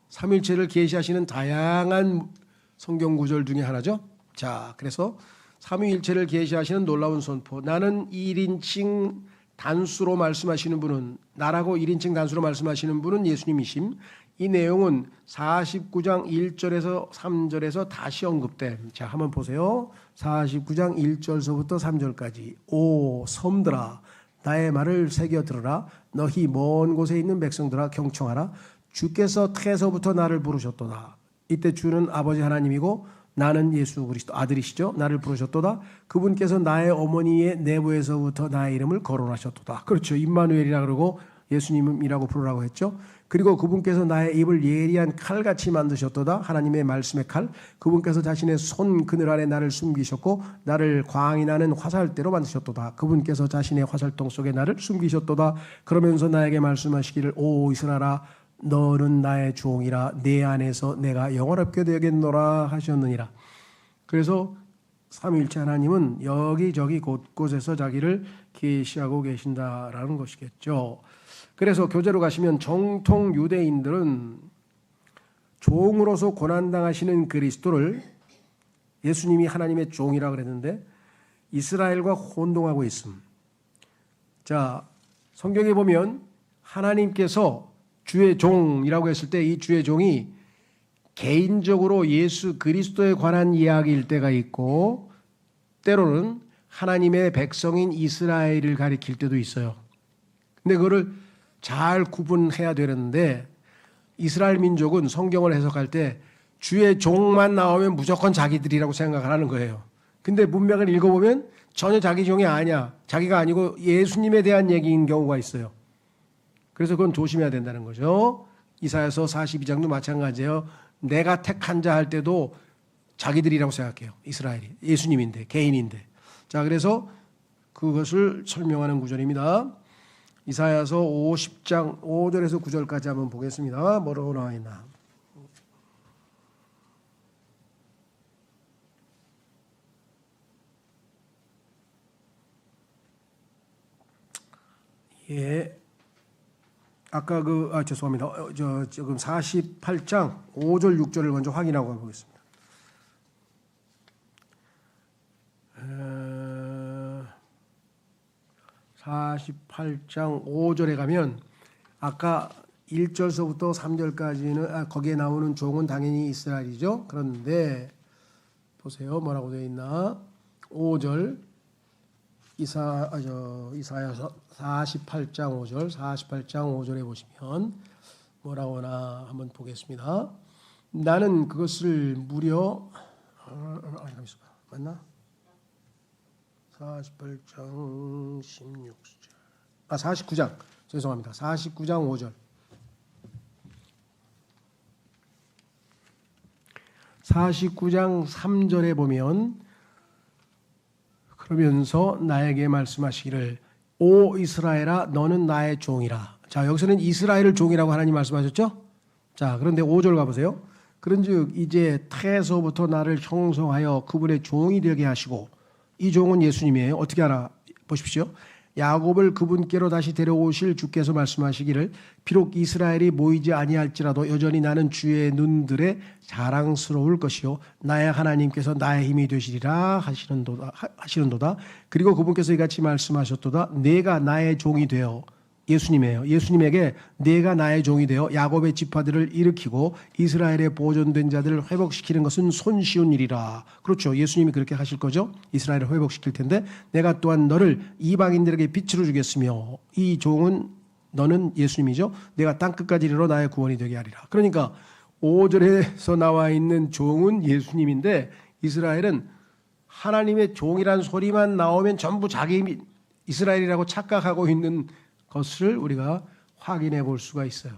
삼위일체를 계시하시는 다양한 성경 구절 중에 하나죠. 자, 그래서 삼위일체를 계시하시는 놀라운 선포. 나는 1인칭 단수로 말씀하시는 분은, 나라고 1인칭 단수로 말씀하시는 분은 예수님이심. 이 내용은 49장 1절에서 3절에서 다시 언급됨. 자, 한번 보세요. 49장 1절서부터 3절까지. 오 섬들아, 나의 말을 새겨 들으라. 너희 먼 곳에 있는 백성들아, 경청하라. 주께서 태서부터 나를 부르셨도다. 이때 주는 아버지 하나님이고 나는 예수 그리스도 아들이시죠. 나를 부르셨도다. 그분께서 나의 어머니의 내부에서부터 나의 이름을 거론하셨도다. 그렇죠. 임마누엘이라 그러고 예수님이라고 부르라고 했죠. 그리고 그분께서 나의 입을 예리한 칼같이 만드셨도다. 하나님의 말씀의 칼. 그분께서 자신의 손 그늘 안에 나를 숨기셨고 나를 광이 나는 화살대로 만드셨도다. 그분께서 자신의 화살통 속에 나를 숨기셨도다. 그러면서 나에게 말씀하시기를, 오 이스라엘아, 너는 나의 종이라. 내 안에서 내가 영원롭게 되겠노라 하셨느니라. 그래서 삼위일체 하나님은 여기저기 곳곳에서 자기를 계시하고 계신다라는 것이겠죠. 그래서 교재로 가시면 정통 유대인들은 종으로서 고난당하시는 그리스도를 예수님이 하나님의 종이라 그랬는데 이스라엘과 혼동하고 있음. 자, 성경에 보면 하나님께서 주의 종이라고 했을 때 이 주의 종이 개인적으로 예수 그리스도에 관한 이야기일 때가 있고 때로는 하나님의 백성인 이스라엘을 가리킬 때도 있어요. 근데 그거를 잘 구분해야 되는데 이스라엘 민족은 성경을 해석할 때 주의 종만 나오면 무조건 자기들이라고 생각을 하는 거예요. 근데 문맥을 읽어보면 전혀 자기 종이 아니야. 자기가 아니고 예수님에 대한 얘기인 경우가 있어요. 그래서 그건 조심해야 된다는 거죠. 이사야서 42장도 마찬가지예요. 내가 택한 자 할 때도 자기들이라고 생각해요. 이스라엘이. 예수님인데, 개인인데. 자, 그래서 그것을 설명하는 구절입니다. 이사야서 50장 5절에서 9절까지 한번 보겠습니다. 뭐라고 나와 있나. 예. 아까 죄송합니다. 지금 48장 5절 6절을 먼저 확인하고 가보겠습니다. 48장 5절에 가면 아까 1절서부터 3절까지는 거기에 나오는 종은 당연히 이스라엘이죠. 그런데 보세요. 뭐라고 되어 있나. 5절 이사야서 48장 5절에 보시면 뭐라고나 한번 보겠습니다. 나는 그것을 무려 맞나? 48장 16절 49장 죄송합니다. 49장 5절 49장 3절에 보면 그러면서 나에게 말씀하시기를 오 이스라엘아 너는 나의 종이라. 자, 여기서는 이스라엘을 종이라고 하나님 말씀하셨죠? 자, 그런데 5절 가보세요. 그런즉 이제 태에서부터 나를 형성하여 그분의 종이 되게 하시고 이 종은 예수님이에요. 어떻게 알아? 보십시오. 야곱을 그분께로 다시 데려오실 주께서 말씀하시기를 비록 이스라엘이 모이지 아니할지라도 여전히 나는 주의 눈들에 자랑스러울 것이요 나의 하나님께서 나의 힘이 되시리라 하시는도다. 그리고 그분께서 이같이 말씀하셨도다. 내가 나의 종이 되어 예수님이에요. 예수님에게 내가 나의 종이 되어 야곱의 지파들을 일으키고 이스라엘의 보존된 자들을 회복시키는 것은 손쉬운 일이라. 그렇죠. 예수님이 그렇게 하실 거죠. 이스라엘을 회복시킬 텐데 내가 또한 너를 이방인들에게 빛으로 주겠으며 이 종은 너는 예수님이죠. 내가 땅끝까지 이르러 나의 구원이 되게 하리라. 그러니까 5절에서 나와 있는 종은 예수님인데 이스라엘은 하나님의 종이란 소리만 나오면 전부 자기 이스라엘이라고 착각하고 있는 것을 우리가 확인해 볼 수가 있어요.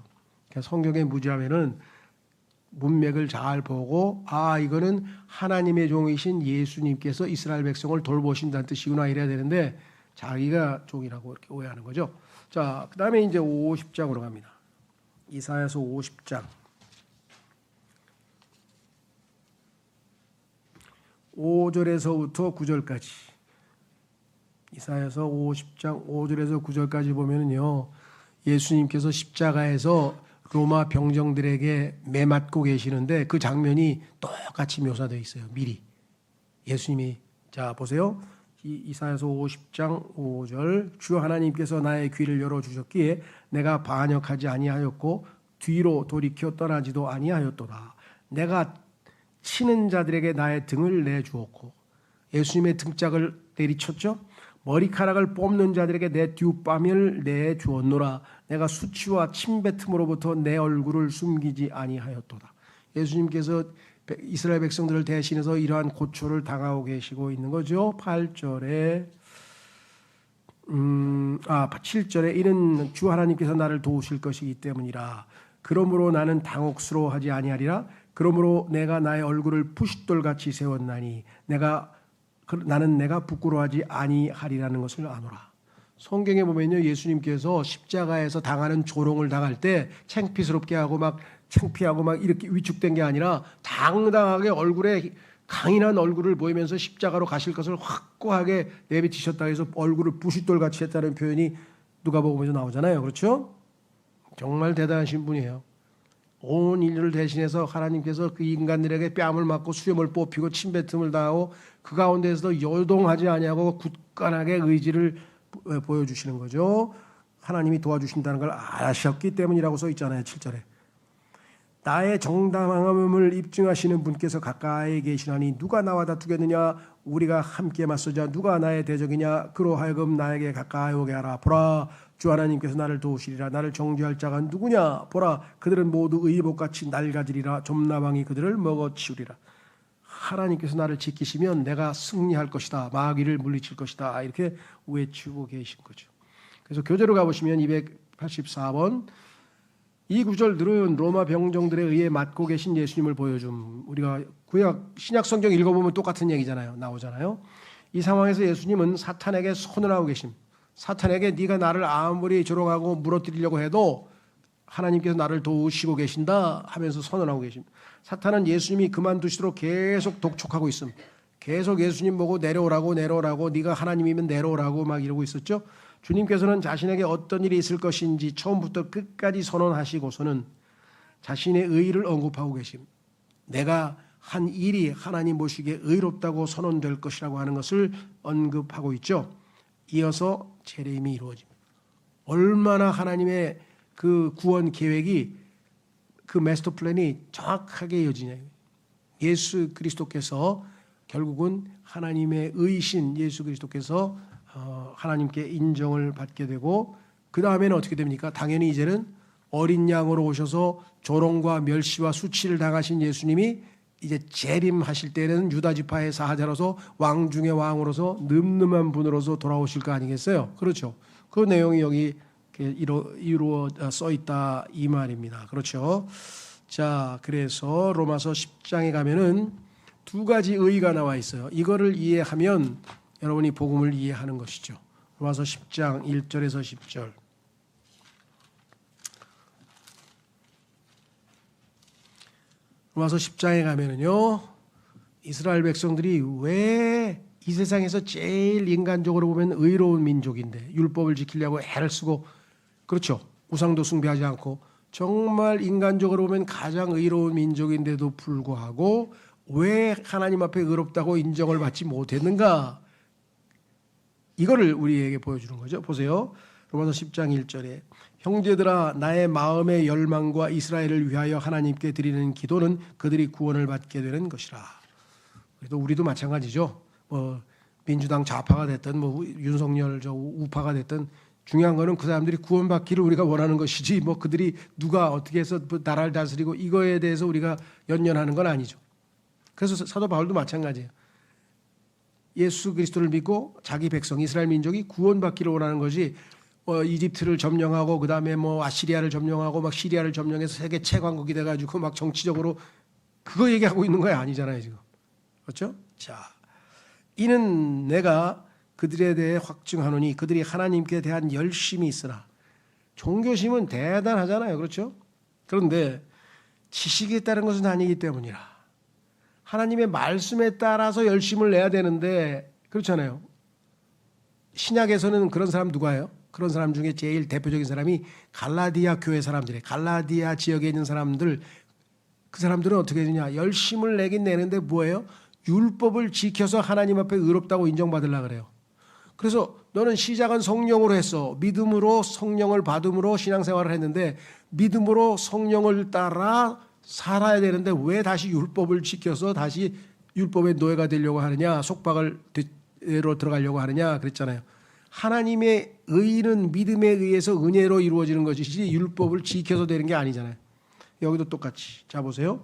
그러니까 성경에 무지하면은 문맥을 잘 보고 이거는 하나님의 종이신 예수님께서 이스라엘 백성을 돌보신다는 뜻이구나 이래야 되는데 자기가 종이라고 이렇게 오해하는 거죠. 자, 그다음에 이제 50장으로 갑니다. 이사야서 50장 5절에서부터 9절까지 이사야서 50장 5절에서 9절까지 보면은요. 예수님께서 십자가에서 로마 병정들에게 매맞고 계시는데 그 장면이 똑같이 묘사되어 있어요. 미리. 예수님이 자 보세요. 이사야서 50장 5절 주 하나님께서 나의 귀를 열어주셨기에 내가 반역하지 아니하였고 뒤로 돌이켜 떠나지도 아니하였도다. 내가 치는 자들에게 나의 등을 내주었고 예수님의 등짝을 내리쳤죠. 머리카락을 뽑는 자들에게 내 뒷밤을 내주었노라. 내가 수치와 침뱉음으로부터 내 얼굴을 숨기지 아니하였도다. 예수님께서 이스라엘 백성들을 대신해서 이러한 고초를 당하고 계시고 있는 거죠. 8절에 7절에 이는 주 하나님께서 나를 도우실 것이기 때문이라. 그러므로 나는 당혹스러워하지 아니하리라. 그러므로 내가 나의 얼굴을 푸싯돌같이 세웠나니 나는 내가 부끄러워하지 아니하리라는 것을 아노라. 성경에 보면요, 예수님께서 십자가에서 당하는 조롱을 당할 때 창피스럽게 하고 막 창피하고 막 이렇게 위축된 게 아니라 당당하게 얼굴에 강인한 얼굴을 보이면서 십자가로 가실 것을 확고하게 내비치셨다 해서 얼굴을 부싯돌같이 했다는 표현이 누가복음에서 나오잖아요. 그렇죠? 정말 대단하신 분이에요. 온 인류를 대신해서 하나님께서 그 인간들에게 뺨을 맞고 수염을 뽑히고 침뱉음을 당하고 그 가운데서도 요동하지 아니하고 굳건하게 의지를 보여주시는 거죠. 하나님이 도와주신다는 걸 아셨기 때문이라고 써 있잖아요. 7절에. 나의 정당함을 입증하시는 분께서 가까이 계시나니 누가 나와 다투겠느냐. 우리가 함께 맞서자. 누가 나의 대적이냐. 그로 하여금 나에게 가까이 오게 하라. 보라, 주 하나님께서 나를 도우시리라. 나를 정죄할 자가 누구냐. 보라, 그들은 모두 의복같이 낡아지리라. 점나방이 그들을 먹어치우리라. 하나님께서 나를 지키시면 내가 승리할 것이다. 마귀를 물리칠 것이다. 이렇게 외치고 계신 거죠. 그래서 교재로 가보시면 284번 이 구절들은 로마 병정들에 의해 맞고 계신 예수님을 보여줌. 우리가 구약 신약 성경 읽어보면 똑같은 얘기잖아요. 나오잖아요. 이 상황에서 예수님은 사탄에게 선언하고 계심. 사탄에게 네가 나를 아무리 조롱하고 무너뜨리려고 해도 하나님께서 나를 도우시고 계신다 하면서 선언하고 계심. 사탄은 예수님이 그만두시도록 계속 독촉하고 있음. 계속 예수님 보고 내려오라고 네가 하나님이면 내려오라고 막 이러고 있었죠. 주님께서는 자신에게 어떤 일이 있을 것인지 처음부터 끝까지 선언하시고서는 자신의 의의를 언급하고 계심. 내가 한 일이 하나님 보시기에 의롭다고 선언될 것이라고 하는 것을 언급하고 있죠. 이어서 재림이 이루어집니다. 얼마나 하나님의 그 구원 계획이 그 마스터 플랜이 정확하게 이어지냐. 예수 그리스도께서 결국은 하나님의 의신 예수 그리스도께서 하나님께 인정을 받게 되고 그 다음에는 어떻게 됩니까? 당연히 이제는 어린 양으로 오셔서 조롱과 멸시와 수치를 당하신 예수님이 이제 재림하실 때는 유다 지파의 사자로서 왕 중의 왕으로서 늠름한 분으로서 돌아오실 거 아니겠어요? 그렇죠. 그 내용이 여기 이루어 써 있다 이 말입니다. 그렇죠. 자, 그래서 로마서 10장에 가면은 두 가지 의의가 나와 있어요. 이거를 이해하면 여러분이 복음을 이해하는 것이죠. 로마서 10장 1절에서 10절. 로마서 10장에 가면은요. 이스라엘 백성들이 왜 이 세상에서 제일 인간적으로 보면 의로운 민족인데 율법을 지키려고 애를 쓰고 그렇죠. 우상도 숭배하지 않고 정말 인간적으로 보면 가장 의로운 민족인데도 불구하고 왜 하나님 앞에 의롭다고 인정을 받지 못했는가? 이거를 우리에게 보여주는 거죠. 보세요. 로마서 10장 1절에 형제들아 나의 마음의 열망과 이스라엘을 위하여 하나님께 드리는 기도는 그들이 구원을 받게 되는 것이라. 그래도 우리도 마찬가지죠. 민주당 좌파가 됐든 윤석열 저 우파가 됐든 중요한 거는 그 사람들이 구원받기를 우리가 원하는 것이지 그들이 누가 어떻게 해서 나라를 다스리고 이거에 대해서 우리가 연연하는 건 아니죠. 그래서 사도 바울도 마찬가지예요. 예수 그리스도를 믿고 자기 백성 이스라엘 민족이 구원받기를 원하는 거지 이집트를 점령하고 그다음에 아시리아를 점령하고 막 시리아를 점령해서 세계 최강국이 돼가지고 막 정치적으로 그거 얘기하고 있는 거야 아니잖아요 지금. 그렇죠? 자, 이는 내가 그들에 대해 확증하노니 그들이 하나님께 대한 열심이 있으나 종교심은 대단하잖아요. 그렇죠? 그런데 지식에 따른 것은 아니기 때문이라. 하나님의 말씀에 따라서 열심을 내야 되는데 그렇잖아요. 신약에서는 그런 사람 누가예요? 그런 사람 중에 제일 대표적인 사람이 갈라디아 교회 사람들이에요. 갈라디아 지역에 있는 사람들 그 사람들은 어떻게 되느냐? 열심을 내긴 내는데 뭐예요? 율법을 지켜서 하나님 앞에 의롭다고 인정받으려고 그래요. 그래서 너는 시작은 성령으로 했어. 믿음으로 성령을 받음으로 신앙생활을 했는데 믿음으로 성령을 따라 살아야 되는데 왜 다시 율법을 지켜서 다시 율법의 노예가 되려고 하느냐. 속박을 대로 들어가려고 하느냐 그랬잖아요. 하나님의 의는 믿음에 의해서 은혜로 이루어지는 것이지 율법을 지켜서 되는 게 아니잖아요. 여기도 똑같이. 자 보세요.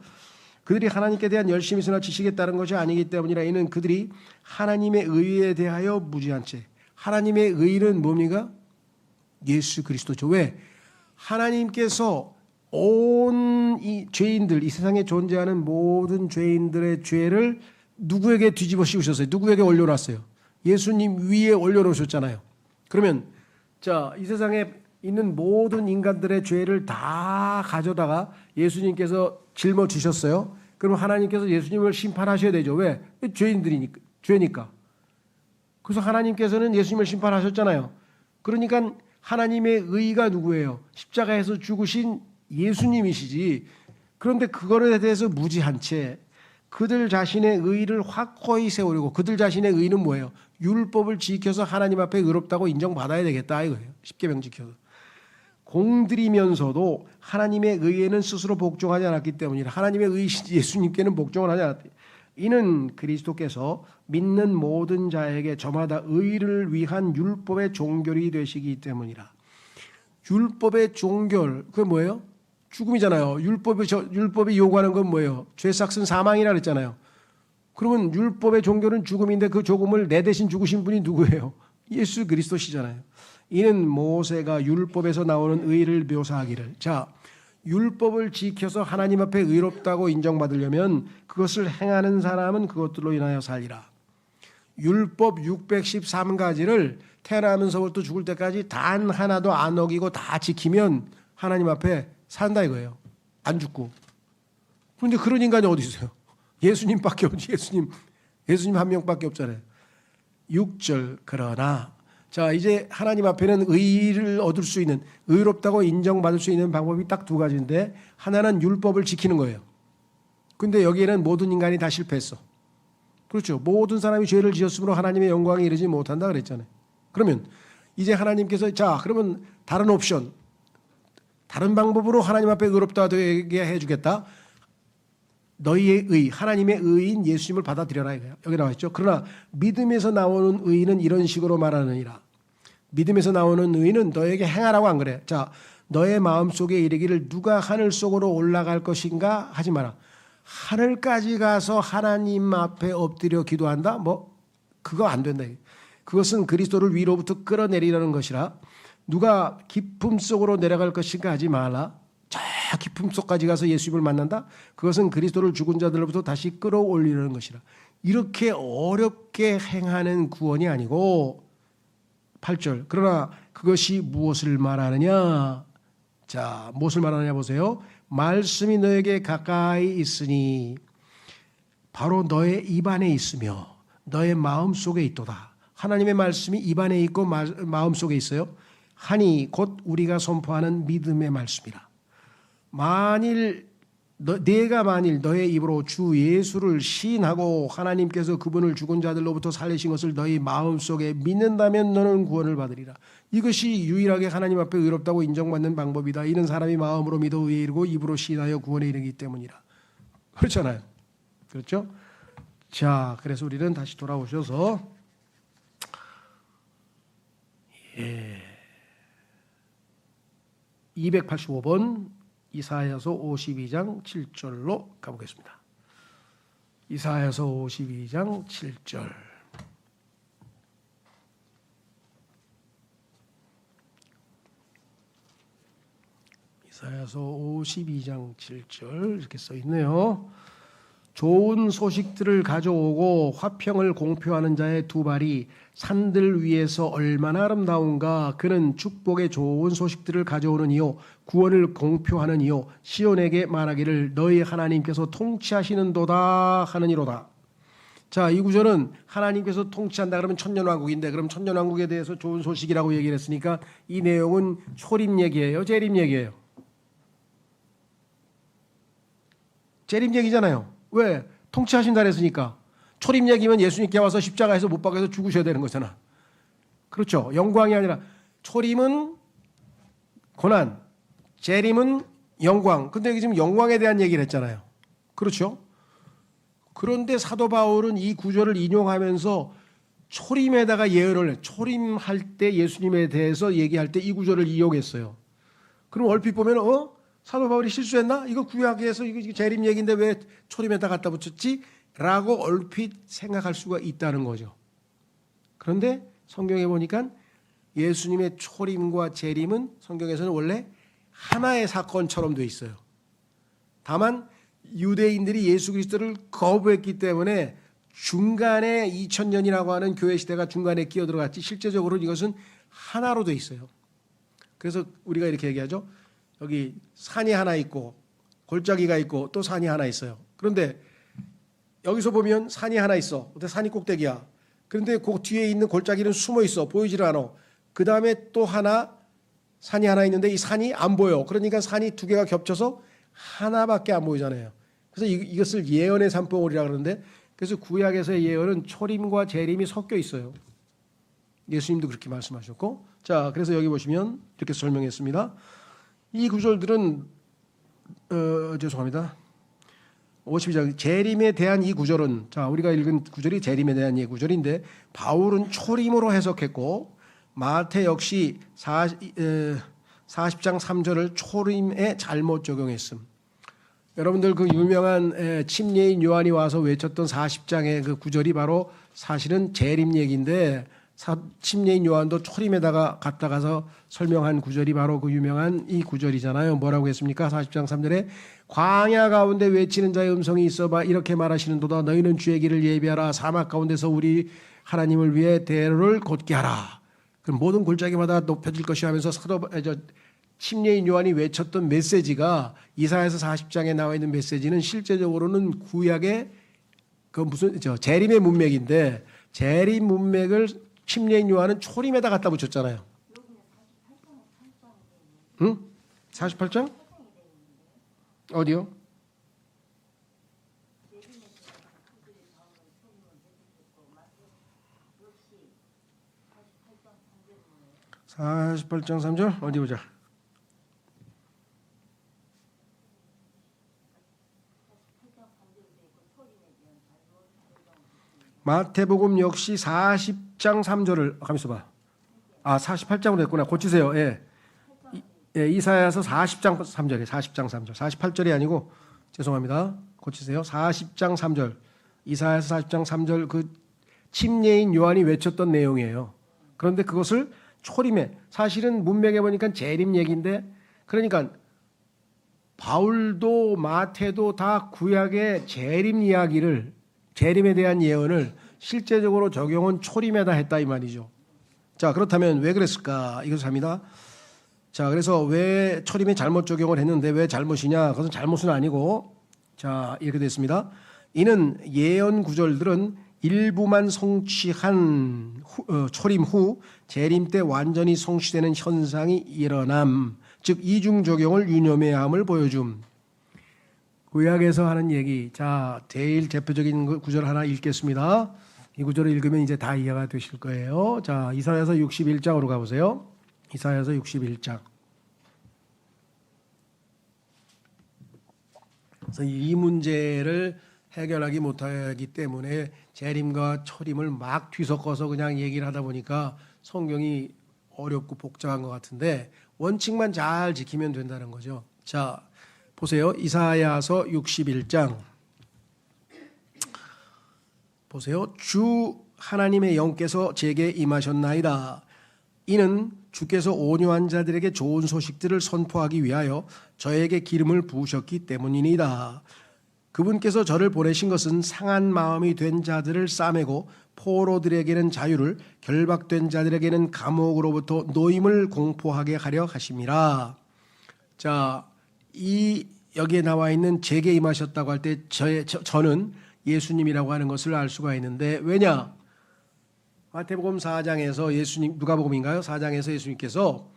그들이 하나님께 대한 열심이 있으나 지식에 따른 것이 아니기 때문이라. 이는 그들이 하나님의 의에 대하여 무지한 채. 하나님의 의는 뭡니까? 예수 그리스도죠. 왜? 하나님께서 온 이 죄인들, 이 세상에 존재하는 모든 죄인들의 죄를 누구에게 뒤집어 씌우셨어요? 누구에게 올려놨어요? 예수님 위에 올려놓으셨잖아요. 그러면 자, 이 세상에 있는 모든 인간들의 죄를 다 가져다가 예수님께서 짊어지셨어요. 그럼 하나님께서 예수님을 심판하셔야 되죠. 왜? 죄인들이니까, 죄니까. 그래서 하나님께서는 예수님을 심판하셨잖아요. 그러니까 하나님의 의가 누구예요? 십자가에서 죽으신 예수님이시지. 그런데 그거에 대해서 무지한 채 그들 자신의 의를 확고히 세우려고, 그들 자신의 의는 뭐예요? 율법을 지켜서 하나님 앞에 의롭다고 인정받아야 되겠다 이거예요. 십계명 지켜서. 공들이면서도 하나님의 의에는 스스로 복종하지 않았기 때문이라. 하나님의 의이신 예수님께는 복종을 하지 않았다. 이는 그리스도께서 믿는 모든 자에게 저마다 의를 위한 율법의 종결이 되시기 때문이라. 율법의 종결, 그게 뭐예요? 죽음이잖아요. 율법이 요구하는 건 뭐예요? 죄 삭은 사망이라 그랬잖아요. 그러면 율법의 종결은 죽음인데 그 죽음을 내 대신 죽으신 분이 누구예요? 예수 그리스도시잖아요. 이는 모세가 율법에서 나오는 의를 묘사하기를, 자, 율법을 지켜서 하나님 앞에 의롭다고 인정받으려면 그것을 행하는 사람은 그것들로 인하여 살리라. 율법 613가지를 태어나면서부터 죽을 때까지 단 하나도 안 어기고 다 지키면 하나님 앞에 산다 이거예요. 안 죽고. 그런데 그런 인간이 어디 있어요? 예수님밖에 없지. 예수님 한 명밖에 없잖아요. 6절, 그러나, 자, 이제 하나님 앞에는 의를 얻을 수 있는, 의롭다고 인정받을 수 있는 방법이 딱 두 가지인데, 하나는 율법을 지키는 거예요. 근데 여기에는 모든 인간이 다 실패했어. 그렇죠. 모든 사람이 죄를 지었으므로 하나님의 영광에 이르지 못한다 그랬잖아요. 그러면 이제 하나님께서, 자, 그러면 다른 옵션, 다른 방법으로 하나님 앞에 의롭다 되게 해주겠다. 너희의 의, 하나님의 의인 예수님을 받아들여라 이거예요. 여기 나와 있죠. 그러나 믿음에서 나오는 의는 이런 식으로 말하느니라. 믿음에서 나오는 의는 너에게 행하라고 안 그래. 자, 너의 마음속에 이르기를 누가 하늘 속으로 올라갈 것인가 하지 마라. 하늘까지 가서 하나님 앞에 엎드려 기도한다? 뭐 그거 안 된다. 그것은 그리스도를 위로부터 끌어내리라는 것이라. 누가 깊음 속으로 내려갈 것인가 하지 말라. 저 깊음 속까지 가서 예수님을 만난다? 그것은 그리스도를 죽은 자들로부터 다시 끌어올리는 것이라. 이렇게 어렵게 행하는 구원이 아니고, 8절, 그러나 그것이 무엇을 말하느냐? 자, 무엇을 말하느냐 보세요. 말씀이 너에게 가까이 있으니 바로 너의 입안에 있으며 너의 마음속에 있도다. 하나님의 말씀이 입안에 있고 마음속에 있어요. 하니 곧 우리가 선포하는 믿음의 말씀이라. 내가 만일 너의 입으로 주 예수를 시인하고 하나님께서 그분을 죽은 자들로부터 살리신 것을 너희 마음속에 믿는다면 너는 구원을 받으리라. 이것이 유일하게 하나님 앞에 의롭다고 인정받는 방법이다. 이는 사람이 마음으로 믿어 의에 이르고 입으로 시인하여 구원에 이르기 때문이라. 그렇잖아요. 그렇죠? 자, 그래서 우리는 다시 돌아오셔서 285번 이사야서 52장 7절로 가보겠습니다. 이사야서 52장 7절. 이사야서 52장 7절 이렇게 써 있네요. 좋은 소식들을 가져오고 화평을 공표하는 자의 두 발이 산들 위에서 얼마나 아름다운가. 그는 축복의 좋은 소식들을 가져오는 이요 구원을 공표하는 이요 시온에게 말하기를 너희 하나님께서 통치하시는도다 하느니로다. 자, 이 구절은 하나님께서 통치한다 그러면 천년왕국인데, 그럼 천년왕국에 대해서 좋은 소식이라고 얘기를 했으니까 이 내용은 초림 얘기예요, 재림 얘기예요? 재림 얘기잖아요. 왜? 통치하신다 그랬으니까. 초림 얘기면 예수님께 와서 십자가에서 못 박아서 죽으셔야 되는 거잖아. 그렇죠. 영광이 아니라, 초림은 고난, 재림은 영광. 근데 여기 지금 영광에 대한 얘기를 했잖아요. 그렇죠. 그런데 사도 바울은 이 구절을 인용하면서 초림에다가 예언을, 초림할 때 예수님에 대해서 얘기할 때 이 구절을 이용했어요. 그럼 얼핏 보면 사도 바울이 실수했나? 이거 구약에서 이거 재림 얘기인데 왜 초림에다 갖다 붙였지? 라고 얼핏 생각할 수가 있다는 거죠. 그런데 성경에 보니까 예수님의 초림과 재림은 성경에서는 원래 하나의 사건처럼 돼 있어요. 다만 유대인들이 예수 그리스도를 거부했기 때문에 중간에 2000년이라고 하는 교회 시대가 중간에 끼어들어갔지, 실제적으로 이것은 하나로 돼 있어요. 그래서 우리가 이렇게 얘기하죠. 여기 산이 하나 있고 골짜기가 있고 또 산이 하나 있어요. 그런데 여기서 보면 산이 하나 있어. 근데 산이 꼭대기야. 그런데 그 뒤에 있는 골짜기는 숨어 있어. 보이질 않아. 그 다음에 또 하나 산이 하나 있는데 이 산이 안 보여. 그러니까 산이 두 개가 겹쳐서 하나밖에 안 보이잖아요. 그래서 이것을 예언의 산봉우리라 그러는데, 그래서 구약에서의 예언은 초림과 재림이 섞여 있어요. 예수님도 그렇게 말씀하셨고, 자, 그래서 여기 보시면 이렇게 설명했습니다. 이 구절들은 죄송합니다. 52장 재림에 대한 이 구절은, 자, 우리가 읽은 구절이 재림에 대한 이 구절인데 바울은 초림으로 해석했고 마태 역시 40장 3절을 초림에 잘못 적용했음. 여러분들 그 유명한 침례인 요한이 와서 외쳤던 40장의 그 구절이 바로 사실은 재림 얘기인데, 침례인 요한도 초림에다가 갔다가서 설명한 구절이 바로 그 유명한 이 구절이잖아요. 뭐라고 했습니까? 40장 3절에 광야 가운데 외치는 자의 음성이 있어봐 이렇게 말하시는도다. 너희는 주의 길을 예비하라. 사막 가운데서 우리 하나님을 위해 대로를 곧게 하라. 그럼 모든 골짜기마다 높여질 것이 하면서 침례인 요한이 외쳤던 메시지가 이사야서 40장에 나와 있는 메시지는 실제적으로는 구약의 그 무슨 재림의 문맥인데, 재림 문맥을 침례인 요한은 초림에다 갖다 붙였잖아요. 응? 48장? 어디요? (48장 3절) 어디 보자. 마태복음 역시 40장 3절을 가만있어 봐. 48장으로 됐구나. 고치세요. 예. 이사야서 40장 3절에 40장 3절. 48절이 아니고 죄송합니다. 고치세요. 40장 3절. 이사야서 40장 3절 그 침례인 요한이 외쳤던 내용이에요. 그런데 그것을 초림에, 사실은 문맥에 보니까 재림 얘기인데, 그러니까 바울도 마태도 다 구약의 재림 이야기를, 재림에 대한 예언을 실제적으로 적용은 초림에다 했다 이 말이죠. 자, 그렇다면 왜 그랬을까? 이것을 합니다. 자, 그래서 왜 초림에 잘못 적용을 했는데 왜 잘못이냐? 그것은 잘못은 아니고, 자, 이렇게 됐습니다. 이는 예언 구절들은 일부만 성취한 초림 후 재림 때 완전히 성취되는 현상이 일어남, 즉 이중 적용을 유념해야 함을 보여줌. 구약에서 하는 얘기. 자, 제일 대표적인 구절 하나 읽겠습니다. 이 구절을 읽으면 이제 다 이해가 되실 거예요. 자, 이사야서 61장으로 가보세요. 이사야서 61장. 그래서 이 문제를 해결하기 못하기 때문에 재림과 초림을 막 뒤섞어서 그냥 얘기를 하다 보니까 성경이 어렵고 복잡한 것 같은데 원칙만 잘 지키면 된다는 거죠. 자, 보세요. 이사야서 61장 보세요. 주 하나님의 영께서 제게 임하셨나이다. 이는 주께서 온유한 자들에게 좋은 소식들을 선포하기 위하여 저에게 기름을 부으셨기 때문이니이다. 그분께서 저를 보내신 것은 상한 마음이 된 자들을 싸매고 포로들에게는 자유를, 결박된 자들에게는 감옥으로부터 노임을 공포하게 하려 하심이라. 자, 이 여기에 나와 있는 제게 임하셨다고 할 때 저는 예수님이라고 하는 것을 알 수가 있는데, 왜냐? 마태복음 4장에서 예수님, 누가복음인가요? 4장에서 예수님께서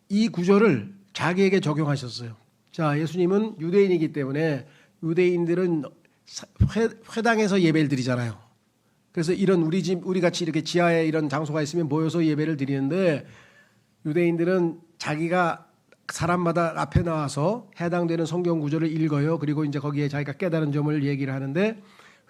이 구절을 자기에게 적용하셨어요. 자, 예수님은 유대인이기 때문에 유대인들은 회당에서 예배를 드리잖아요. 그래서 이런 우리 같이 이렇게 지하에 이런 장소가 있으면 모여서 예배를 드리는데, 유대인들은 자기가 사람마다 앞에 나와서 해당되는 성경 구절을 읽어요. 그리고 이제 거기에 자기가 깨달은 점을 얘기를 하는데,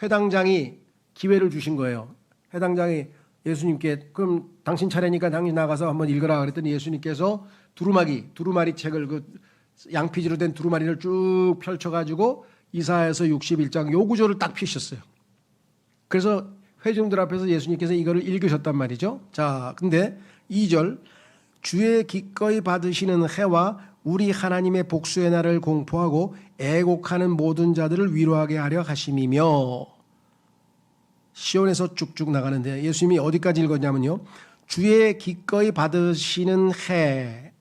회당장이 기회를 주신 거예요. 회당장이 예수님께 그럼 당신 차례니까 당신 나가서 한번 읽어라 그랬더니 예수님께서 두루마리 책을 그 양피지로 된 두루마리를 쭉 펼쳐가지고 이사야서 61장 요 구절을 딱 펴셨어요. 그래서 회중들 앞에서 예수님께서 이거를 읽으셨단 말이죠. 자, 근데 2절 주의 기꺼이 받으시는 해와 우리 하나님의 복수의 날을 공포하고 애곡하는 모든 자들을 위로하게 하려 하심이며, 시온에서 쭉쭉 나가는데 예수님이 어디까지 읽었냐면요. 주의 기꺼이 받으시는 해를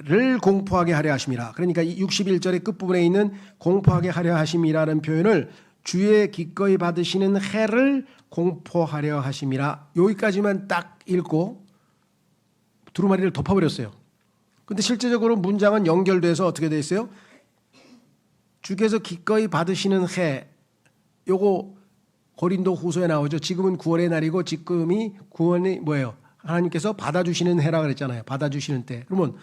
를 공포하게 하려 하심이라. 그러니까 이 61절의 끝부분에 있는 공포하게 하려 하심이라는 표현을 주의 기꺼이 받으시는 해를 공포하려 하심이라. 여기까지만 딱 읽고 두루마리를 덮어버렸어요. 근데 실제적으로 문장은 연결돼서 어떻게 돼 있어요? 주께서 기꺼이 받으시는 해, 요거 고린도 후서에 나오죠. 지금은 구원의 날이고 지금이 구원이 뭐예요? 하나님께서 받아주시는 해라 그랬잖아요. 받아주시는 때. 그러면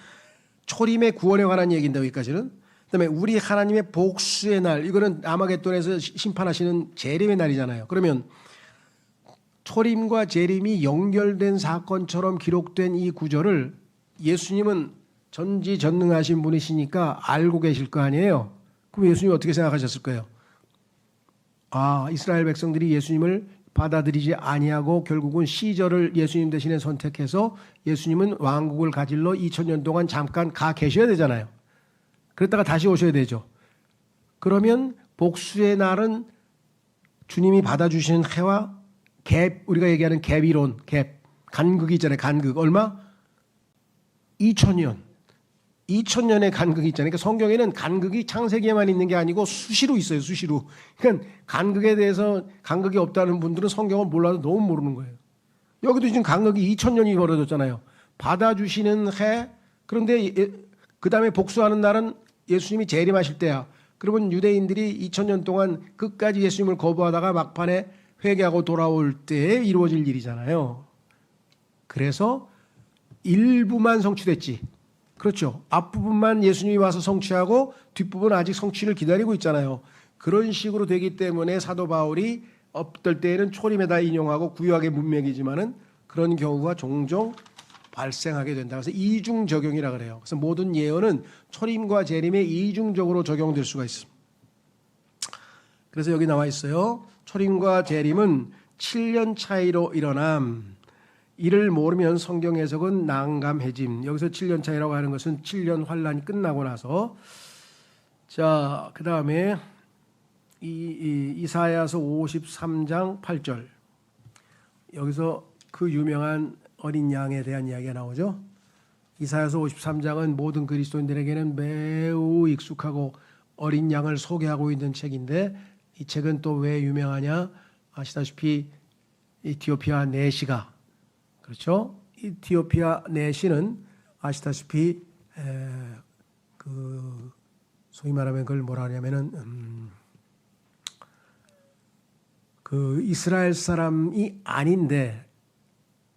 초림의 구원에 관한 얘기인데 여기까지는. 그다음에 우리 하나님의 복수의 날, 이거는 아마겟돈에서 심판하시는 재림의 날이잖아요. 그러면 초림과 재림이 연결된 사건처럼 기록된 이 구절을 예수님은 전지전능하신 분이시니까 알고 계실 거 아니에요. 그럼 예수님 어떻게 생각하셨을 거예요? 아, 이스라엘 백성들이 예수님을 받아들이지 아니하고 결국은 시절을 예수님 대신에 선택해서 예수님은 왕국을 가질러 2000년 동안 잠깐 가 계셔야 되잖아요. 그랬다가 다시 오셔야 되죠. 그러면 복수의 날은 주님이 받아주시는 해와 갭, 우리가 얘기하는 갭이론, 갭, 간극이 있잖아요. 간극. 얼마? 2000년. 2000년의 간극이 있잖아요. 그러니까 성경에는 간극이 창세기에만 있는 게 아니고 수시로 있어요. 수시로. 그러니까 간극에 대해서 간극이 없다는 분들은 성경을 몰라도 너무 모르는 거예요. 여기도 지금 간극이 2000년이 벌어졌잖아요. 받아주시는 해. 그런데 그 다음에 복수하는 날은 예수님이 재림하실 때야. 그러면 유대인들이 2000년 동안 끝까지 예수님을 거부하다가 막판에 회개하고 돌아올 때에 이루어질 일이잖아요. 그래서 일부만 성취됐지. 그렇죠. 앞부분만 예수님이 와서 성취하고 뒷부분은 아직 성취를 기다리고 있잖아요. 그런 식으로 되기 때문에 사도 바울이 어떨 때에는 초림에다 인용하고 구약의 문맥이지만은 그런 경우가 종종 발생하게 된다. 그래서 이중 적용이라 그래요. 그래서 모든 예언은 초림과 재림에 이중적으로 적용될 수가 있습니다. 그래서 여기 나와 있어요. 초림과 재림은 7년 차이로 일어남. 이를 모르면 성경 해석은 난감해짐. 여기서 7년 차이라고 하는 것은 7년 환란이 끝나고 나서. 자, 그 다음에 이사야서 53장 8절. 여기서 그 유명한 어린 양에 대한 이야기가 나오죠. 이사야서 53장은 모든 그리스도인들에게는 매우 익숙하고 어린 양을 소개하고 있는 책인데, 이 책은 또 왜 유명하냐? 아시다시피 이티오피아 내시가, 그렇죠? 이티오피아 내시는 아시다시피 그 소위 말하면 그걸 뭐라 하냐면은 그 이스라엘 사람이 아닌데,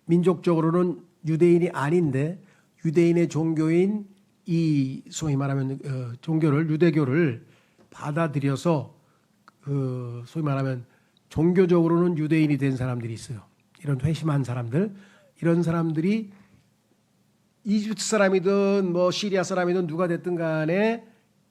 민족적으로는 유대인이 아닌데 유대인의 종교인 이 소위 말하면 종교를, 유대교를 받아들여서 소위 말하면 종교적으로는 유대인이 된 사람들이 있어요. 이런 회심한 사람들, 이런 사람들이 이집트 사람이든 뭐 시리아 사람이든 누가 됐든 간에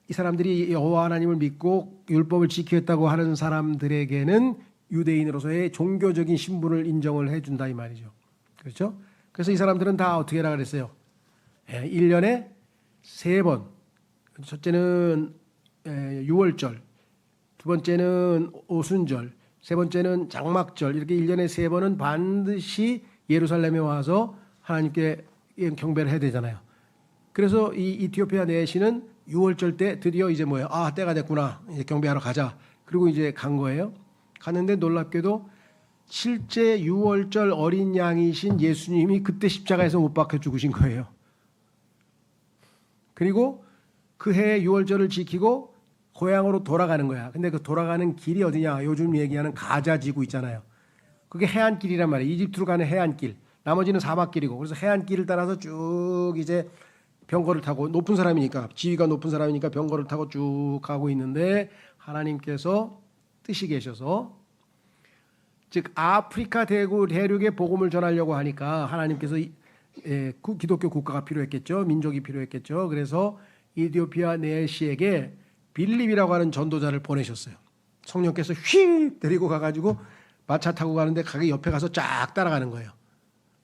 이 사람들이 여호와 하나님을 믿고 율법을 지켰다고 하는 사람들에게는 유대인으로서의 종교적인 신분을 인정을 해준다 이 말이죠. 그렇죠? 그래서 이 사람들은 다 어떻게 하라 그랬어요? 1년에 3번. 첫째는 6월절, 두 번째는 오순절, 세 번째는 장막절, 이렇게 1년에 3번은 반드시 예루살렘에 와서 하나님께 경배를 해야 되잖아요. 그래서 이 이티오피아 내시는 6월절 때 드디어 이제 뭐예요? 아, 때가 됐구나. 이제 경배하러 가자. 그리고 이제 간 거예요. 갔는데 놀랍게도 실제 6월절 어린 양이신 예수님이 그때 십자가에서 못 박혀 죽으신 거예요. 그리고 그 해에 6월절을 지키고 고향으로 돌아가는 거야. 근데 그 돌아가는 길이 어디냐? 요즘 얘기하는 가자지구 있잖아요. 그게 해안길이란 말이에요. 이집트로 가는 해안길. 나머지는 사막길이고. 그래서 해안길을 따라서 쭉 이제 병거를 타고, 높은 사람이니까, 지위가 높은 사람이니까 병거를 타고 쭉 가고 있는데, 하나님께서 뜻이 계셔서, 즉 아프리카 대륙에 복음을 전하려고 하니까 하나님께서 기독교 국가가 필요했겠죠. 민족이 필요했겠죠. 그래서 이티오피아 내시에게 빌립이라고 하는 전도자를 보내셨어요. 성령께서 휙 데리고 가가지고 마차 타고 가는데 가게 옆에 가서 쫙 따라가는 거예요.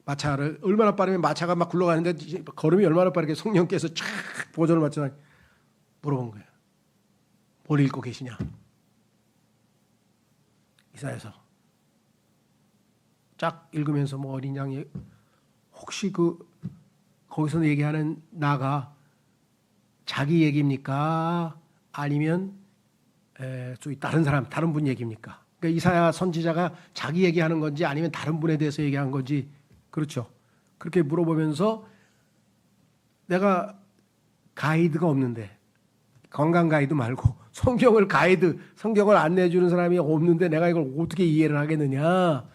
마차를 얼마나 빠르면 마차가 막 굴러가는데 걸음이 얼마나 빠르게 성령께서 쫙 보조를 맞춰 물어본 거예요. 뭘 읽고 계시냐? 이사야서 쫙 읽으면서 뭐 어린 양이 혹시 그 거기서 얘기하는 나가 자기 얘기입니까? 아니면 저기 다른 사람, 다른 분 얘기입니까? 그러니까 이사야 선지자가 자기 얘기하는 건지 아니면 다른 분에 대해서 얘기한 건지, 그렇죠? 그렇게 물어보면서 내가 가이드가 없는데, 건강 가이드 말고 성경을 안내해 주는 사람이 없는데 내가 이걸 어떻게 이해를 하겠느냐?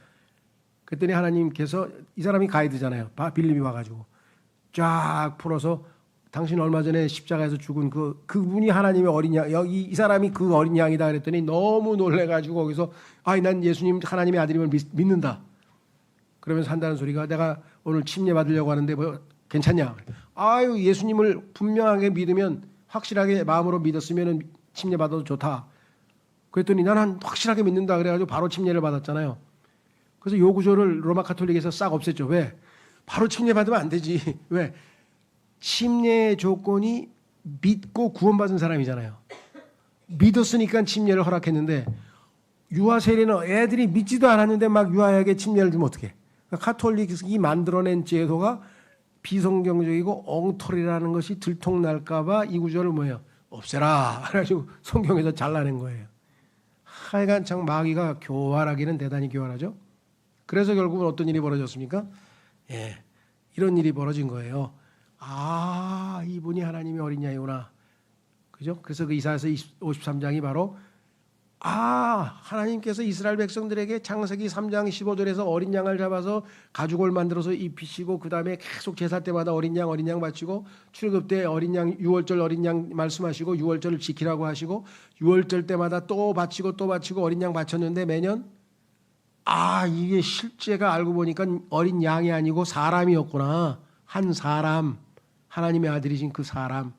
그랬더니 하나님께서, 이 사람이 가이드잖아요. 빌립이 와가지고 쫙 풀어서 당신 얼마 전에 십자가에서 죽은 그분이 하나님의 어린 양, 여기 이 사람이 그 어린 양이다 그랬더니 너무 놀래가지고 거기서 난 예수님 하나님의 아들임을 믿는다. 그러면서 한다는 소리가, 내가 오늘 침례 받으려고 하는데 뭐 괜찮냐? 아유, 예수님을 분명하게 믿으면, 확실하게 마음으로 믿었으면 침례 받아도 좋다. 그랬더니 나는 확실하게 믿는다 그래가지고 바로 침례를 받았잖아요. 그래서 요 구조를 로마 카톨릭에서 싹 없앴죠. 왜? 바로 침례 받으면 안 되지. 왜? 침례의 조건이 믿고 구원받은 사람이잖아요. 믿었으니까 침례를 허락했는데, 유아 세례는 애들이 믿지도 않았는데 막 유아에게 침례를 주면 어떡해? 그러니까 카톨릭이 만들어낸 제도가 비성경적이고 엉터리라는 것이 들통날까봐 이 구조를 뭐예요? 없애라. 그래가지고 성경에서 잘라낸 거예요. 하여간 참 마귀가 교활하기는 대단히 교활하죠. 그래서 결국은 어떤 일이 벌어졌습니까? 이런 일이 벌어진 거예요. 이분이 하나님의 어린 양이구나. 그죠? 그래서 그 이사야서 53장이 바로 하나님께서 이스라엘 백성들에게 창세기 3장 15절에서 어린 양을 잡아서 가죽을 만들어서 입히시고, 그 다음에 계속 제사 때마다 어린 양 바치고, 출애굽 때 어린 양, 6월절 어린 양 말씀하시고 6월절을 지키라고 하시고, 6월절 때마다 또 바치고 어린 양 바쳤는데 매년 이게 실제가 알고 보니까 어린 양이 아니고 사람이었구나. 한 사람, 하나님의 아들이신 그 사람.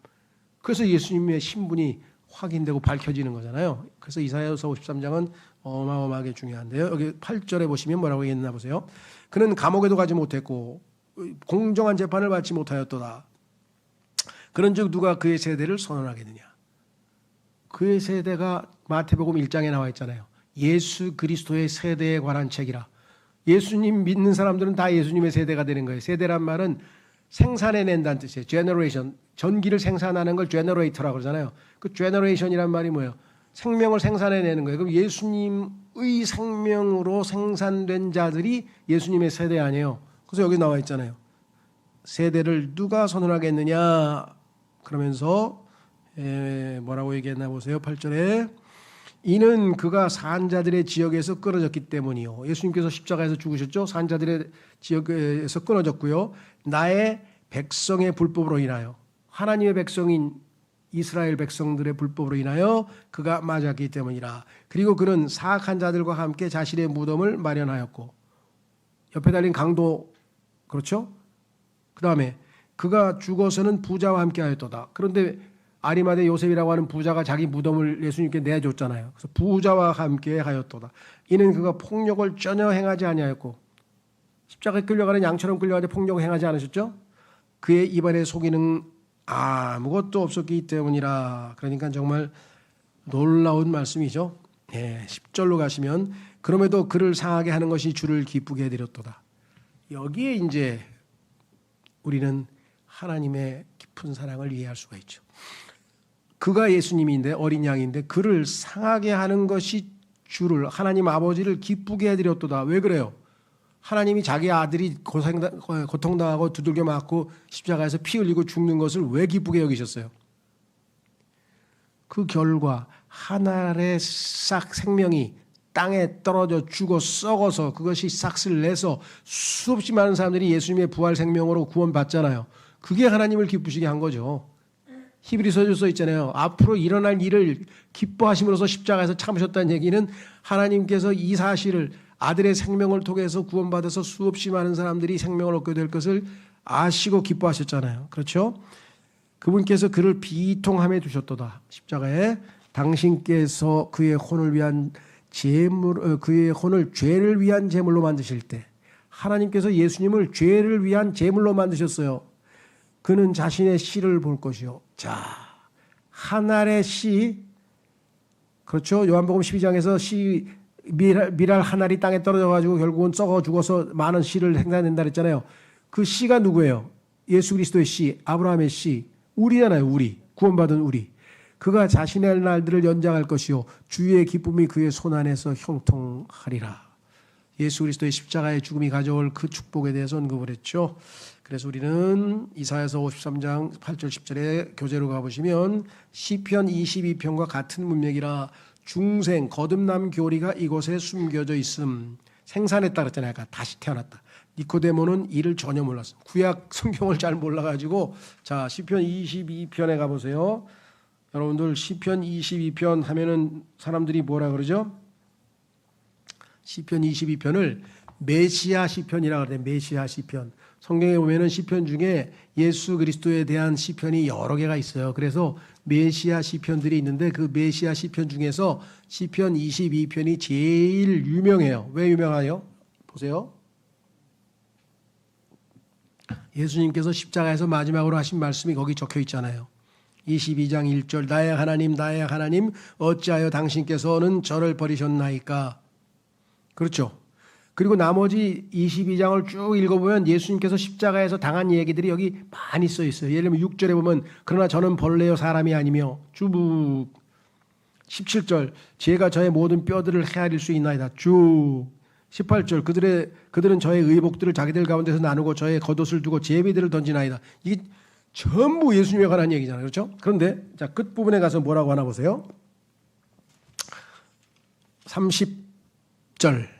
그래서 예수님의 신분이 확인되고 밝혀지는 거잖아요. 그래서 이사야서 53장은 어마어마하게 중요한데요. 여기 8절에 보시면 뭐라고 했나 보세요. 그는 감옥에도 가지 못했고 공정한 재판을 받지 못하였도다. 그런즉 누가 그의 세대를 선언하겠느냐. 그의 세대가 마태복음 1장에 나와 있잖아요. 예수 그리스도의 세대에 관한 책이라. 예수님 믿는 사람들은 다 예수님의 세대가 되는 거예요. 세대란 말은 생산해낸다는 뜻이에요. generation, 전기를 생산하는 걸 generator라고 그러잖아요. 그 generation이란 말이 뭐예요? 생명을 생산해내는 거예요. 그럼 예수님의 생명으로 생산된 자들이 예수님의 세대 아니에요. 그래서 여기 나와 있잖아요. 세대를 누가 선언하겠느냐. 그러면서 뭐라고 얘기했나 보세요. 8절에 이는 그가 산자들의 지역에서 끊어졌기 때문이요. 예수님께서 십자가에서 죽으셨죠. 산자들의 지역에서 끊어졌고요. 나의 백성의 불법으로 인하여, 하나님의 백성인 이스라엘 백성들의 불법으로 인하여 그가 맞았기 때문이라. 그리고 그는 사악한 자들과 함께 자신의 무덤을 마련하였고, 옆에 달린 강도, 그렇죠? 그 다음에 그가 죽어서는 부자와 함께 하였도다. 그런데 아리마대 요셉이라고 하는 부자가 자기 무덤을 예수님께 내줬잖아요. 그래서 부자와 함께 하였도다. 이는 그가 폭력을 전혀 행하지 아니하였고, 십자가에 끌려가는 양처럼 끌려가는데 폭력을 행하지 않으셨죠? 그의 입안에 속이는 아무것도 없었기 때문이라. 그러니까 정말 놀라운 말씀이죠. 10절로 가시면 그럼에도 그를 상하게 하는 것이 주를 기쁘게 해드렸도다. 여기에 이제 우리는 하나님의 깊은 사랑을 이해할 수가 있죠. 그가 예수님인데, 어린 양인데 그를 상하게 하는 것이 주를, 하나님 아버지를 기쁘게 해드렸도다. 왜 그래요? 하나님이 자기 아들이 고통당하고 두들겨 맞고 십자가에서 피 흘리고 죽는 것을 왜 기쁘게 여기셨어요? 그 결과 하늘의 싹 생명이 땅에 떨어져 죽어 썩어서 그것이 싹을 내서 수없이 많은 사람들이 예수님의 부활 생명으로 구원받잖아요. 그게 하나님을 기쁘시게 한 거죠. 히브리서에 써 있잖아요. 앞으로 일어날 일을 기뻐하심으로써 십자가에서 참으셨다는 얘기는 하나님께서 이 사실을, 아들의 생명을 통해서 구원받아서 수없이 많은 사람들이 생명을 얻게 될 것을 아시고 기뻐하셨잖아요. 그렇죠? 그분께서 그를 비통함에 두셨도다. 십자가에 당신께서 그의 혼을 위한 그의 혼을 죄를 위한 제물로 만드실 때 하나님께서 예수님을 죄를 위한 제물로 만드셨어요. 그는 자신의 씨를 볼 것이요. 자, 하늘의 씨, 그렇죠? 요한복음 12장에서 씨, 미랄 한 알이 땅에 떨어져가지고 결국은 썩어 죽어서 많은 씨를 생산된다 그랬잖아요. 그 씨가 누구예요? 예수 그리스도의 씨, 아브라함의 씨, 우리잖아요. 우리. 구원받은 우리. 그가 자신의 날들을 연장할 것이요 주의 기쁨이 그의 손안에서 형통하리라. 예수 그리스도의 십자가의 죽음이 가져올 그 축복에 대해서 언급을 했죠. 그래서 우리는 이사야서 53장 8절 10절에 교재로 가보시면 시편 22편과 같은 문맥이라 중생 거듭남 교리가 이곳에 숨겨져 있음. 생산했다 그랬잖아요. 아까 다시 태어났다. 니코데모는 이를 전혀 몰랐어요. 구약 성경을 잘 몰라가지고 자 시편 22편에 가보세요. 여러분들 시편 22편 하면은 사람들이 뭐라 그러죠? 시편 22편을 메시아 시편이라고 그래요. 메시아 시편. 성경에 보면은 시편 중에 예수 그리스도에 대한 시편이 여러 개가 있어요. 그래서 메시아 시편들이 있는데 그 메시아 시편 중에서 시편 22편이 제일 유명해요. 왜 유명하요? 보세요. 예수님께서 십자가에서 마지막으로 하신 말씀이 거기 적혀 있잖아요. 22장 1절 나의 하나님 어찌하여 당신께서는 저를 버리셨나이까. 그렇죠. 그리고 나머지 22장을 쭉 읽어보면 예수님께서 십자가에서 당한 얘기들이 여기 많이 써 있어요. 예를 들면 6절에 보면 그러나 저는 벌레요 사람이 아니며 쭉 17절 제가 저의 모든 뼈들을 헤아릴 수 있나이다. 쭉 18절 그들은 저의 의복들을 자기들 가운데서 나누고 저의 겉옷을 두고 제비들을 던지나이다. 이게 전부 예수님에 관한 얘기잖아요. 그렇죠? 그런데 자 끝부분에 가서 뭐라고 하나 보세요. 30절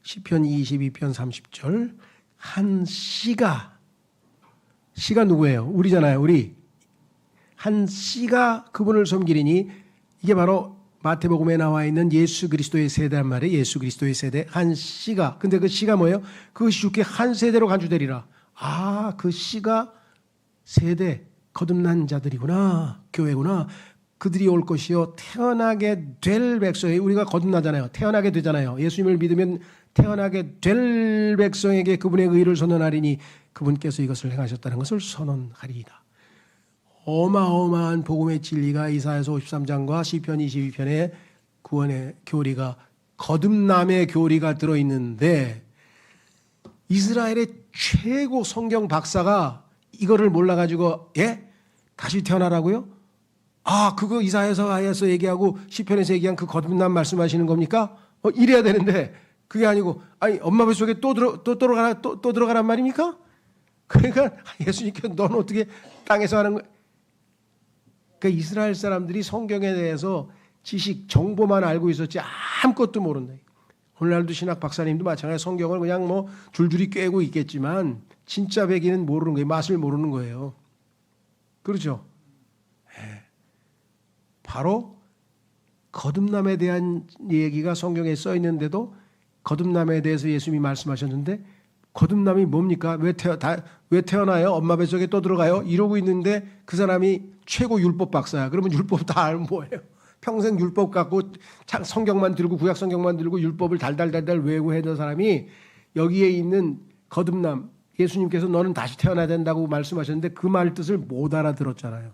시편 22편 30절 한 씨가 누구예요? 우리잖아요. 우리 한 씨가 그분을 섬기리니 이게 바로 마태복음에 나와 있는 예수 그리스도의 세대란 말이에요. 예수 그리스도의 세대 한 씨가. 근데 그 씨가 뭐예요? 그것이 주께 한 세대로 간주되리라. 아, 그 씨가 세대 거듭난 자들이구나. 교회구나. 그들이 올 것이요 태어나게 될 백성이 우리가 거듭나잖아요. 태어나게 되잖아요. 예수님을 믿으면 태어나게 될 백성에게 그분의 의를 선언하리니 그분께서 이것을 행하셨다는 것을 선언하리이다. 어마어마한 복음의 진리가 이사야서 53장과 시편 22편의 구원의 교리가 거듭남의 교리가 들어있는데 이스라엘의 최고 성경 박사가 이거를 몰라가지고 다시 태어나라고요? 아 그거 이사야서 얘기하고 시편에서 얘기한 그 거듭남 말씀하시는 겁니까? 이래야 되는데 그게 아니고 아니 엄마 뱃속에 또 들어가란 말입니까? 그러니까 예수님께서 너는 어떻게 땅에서 하는 거야? 그러니까 이스라엘 사람들이 성경에 대해서 지식, 정보만 알고 있었지 아무것도 모른다. 오늘날도 신학 박사님도 마찬가지로 성경을 그냥 뭐 줄줄이 꿰고 있겠지만 진짜 배기는 모르는 거예요. 맛을 모르는 거예요. 그렇죠? 바로 거듭남에 대한 얘기가 성경에 써 있는데도 거듭남에 대해서 예수님이 말씀하셨는데 거듭남이 뭡니까? 왜 태어나요? 엄마 뱃속에 또 들어가요? 이러고 있는데 그 사람이 최고 율법 박사야. 그러면 율법 다 알면 뭐예요? 평생 율법 갖고 성경만 들고 구약 성경만 들고 율법을 달달달달 외우고 했던 사람이 여기에 있는 거듭남 예수님께서 너는 다시 태어나야 된다고 말씀하셨는데 그 말 뜻을 못 알아들었잖아요.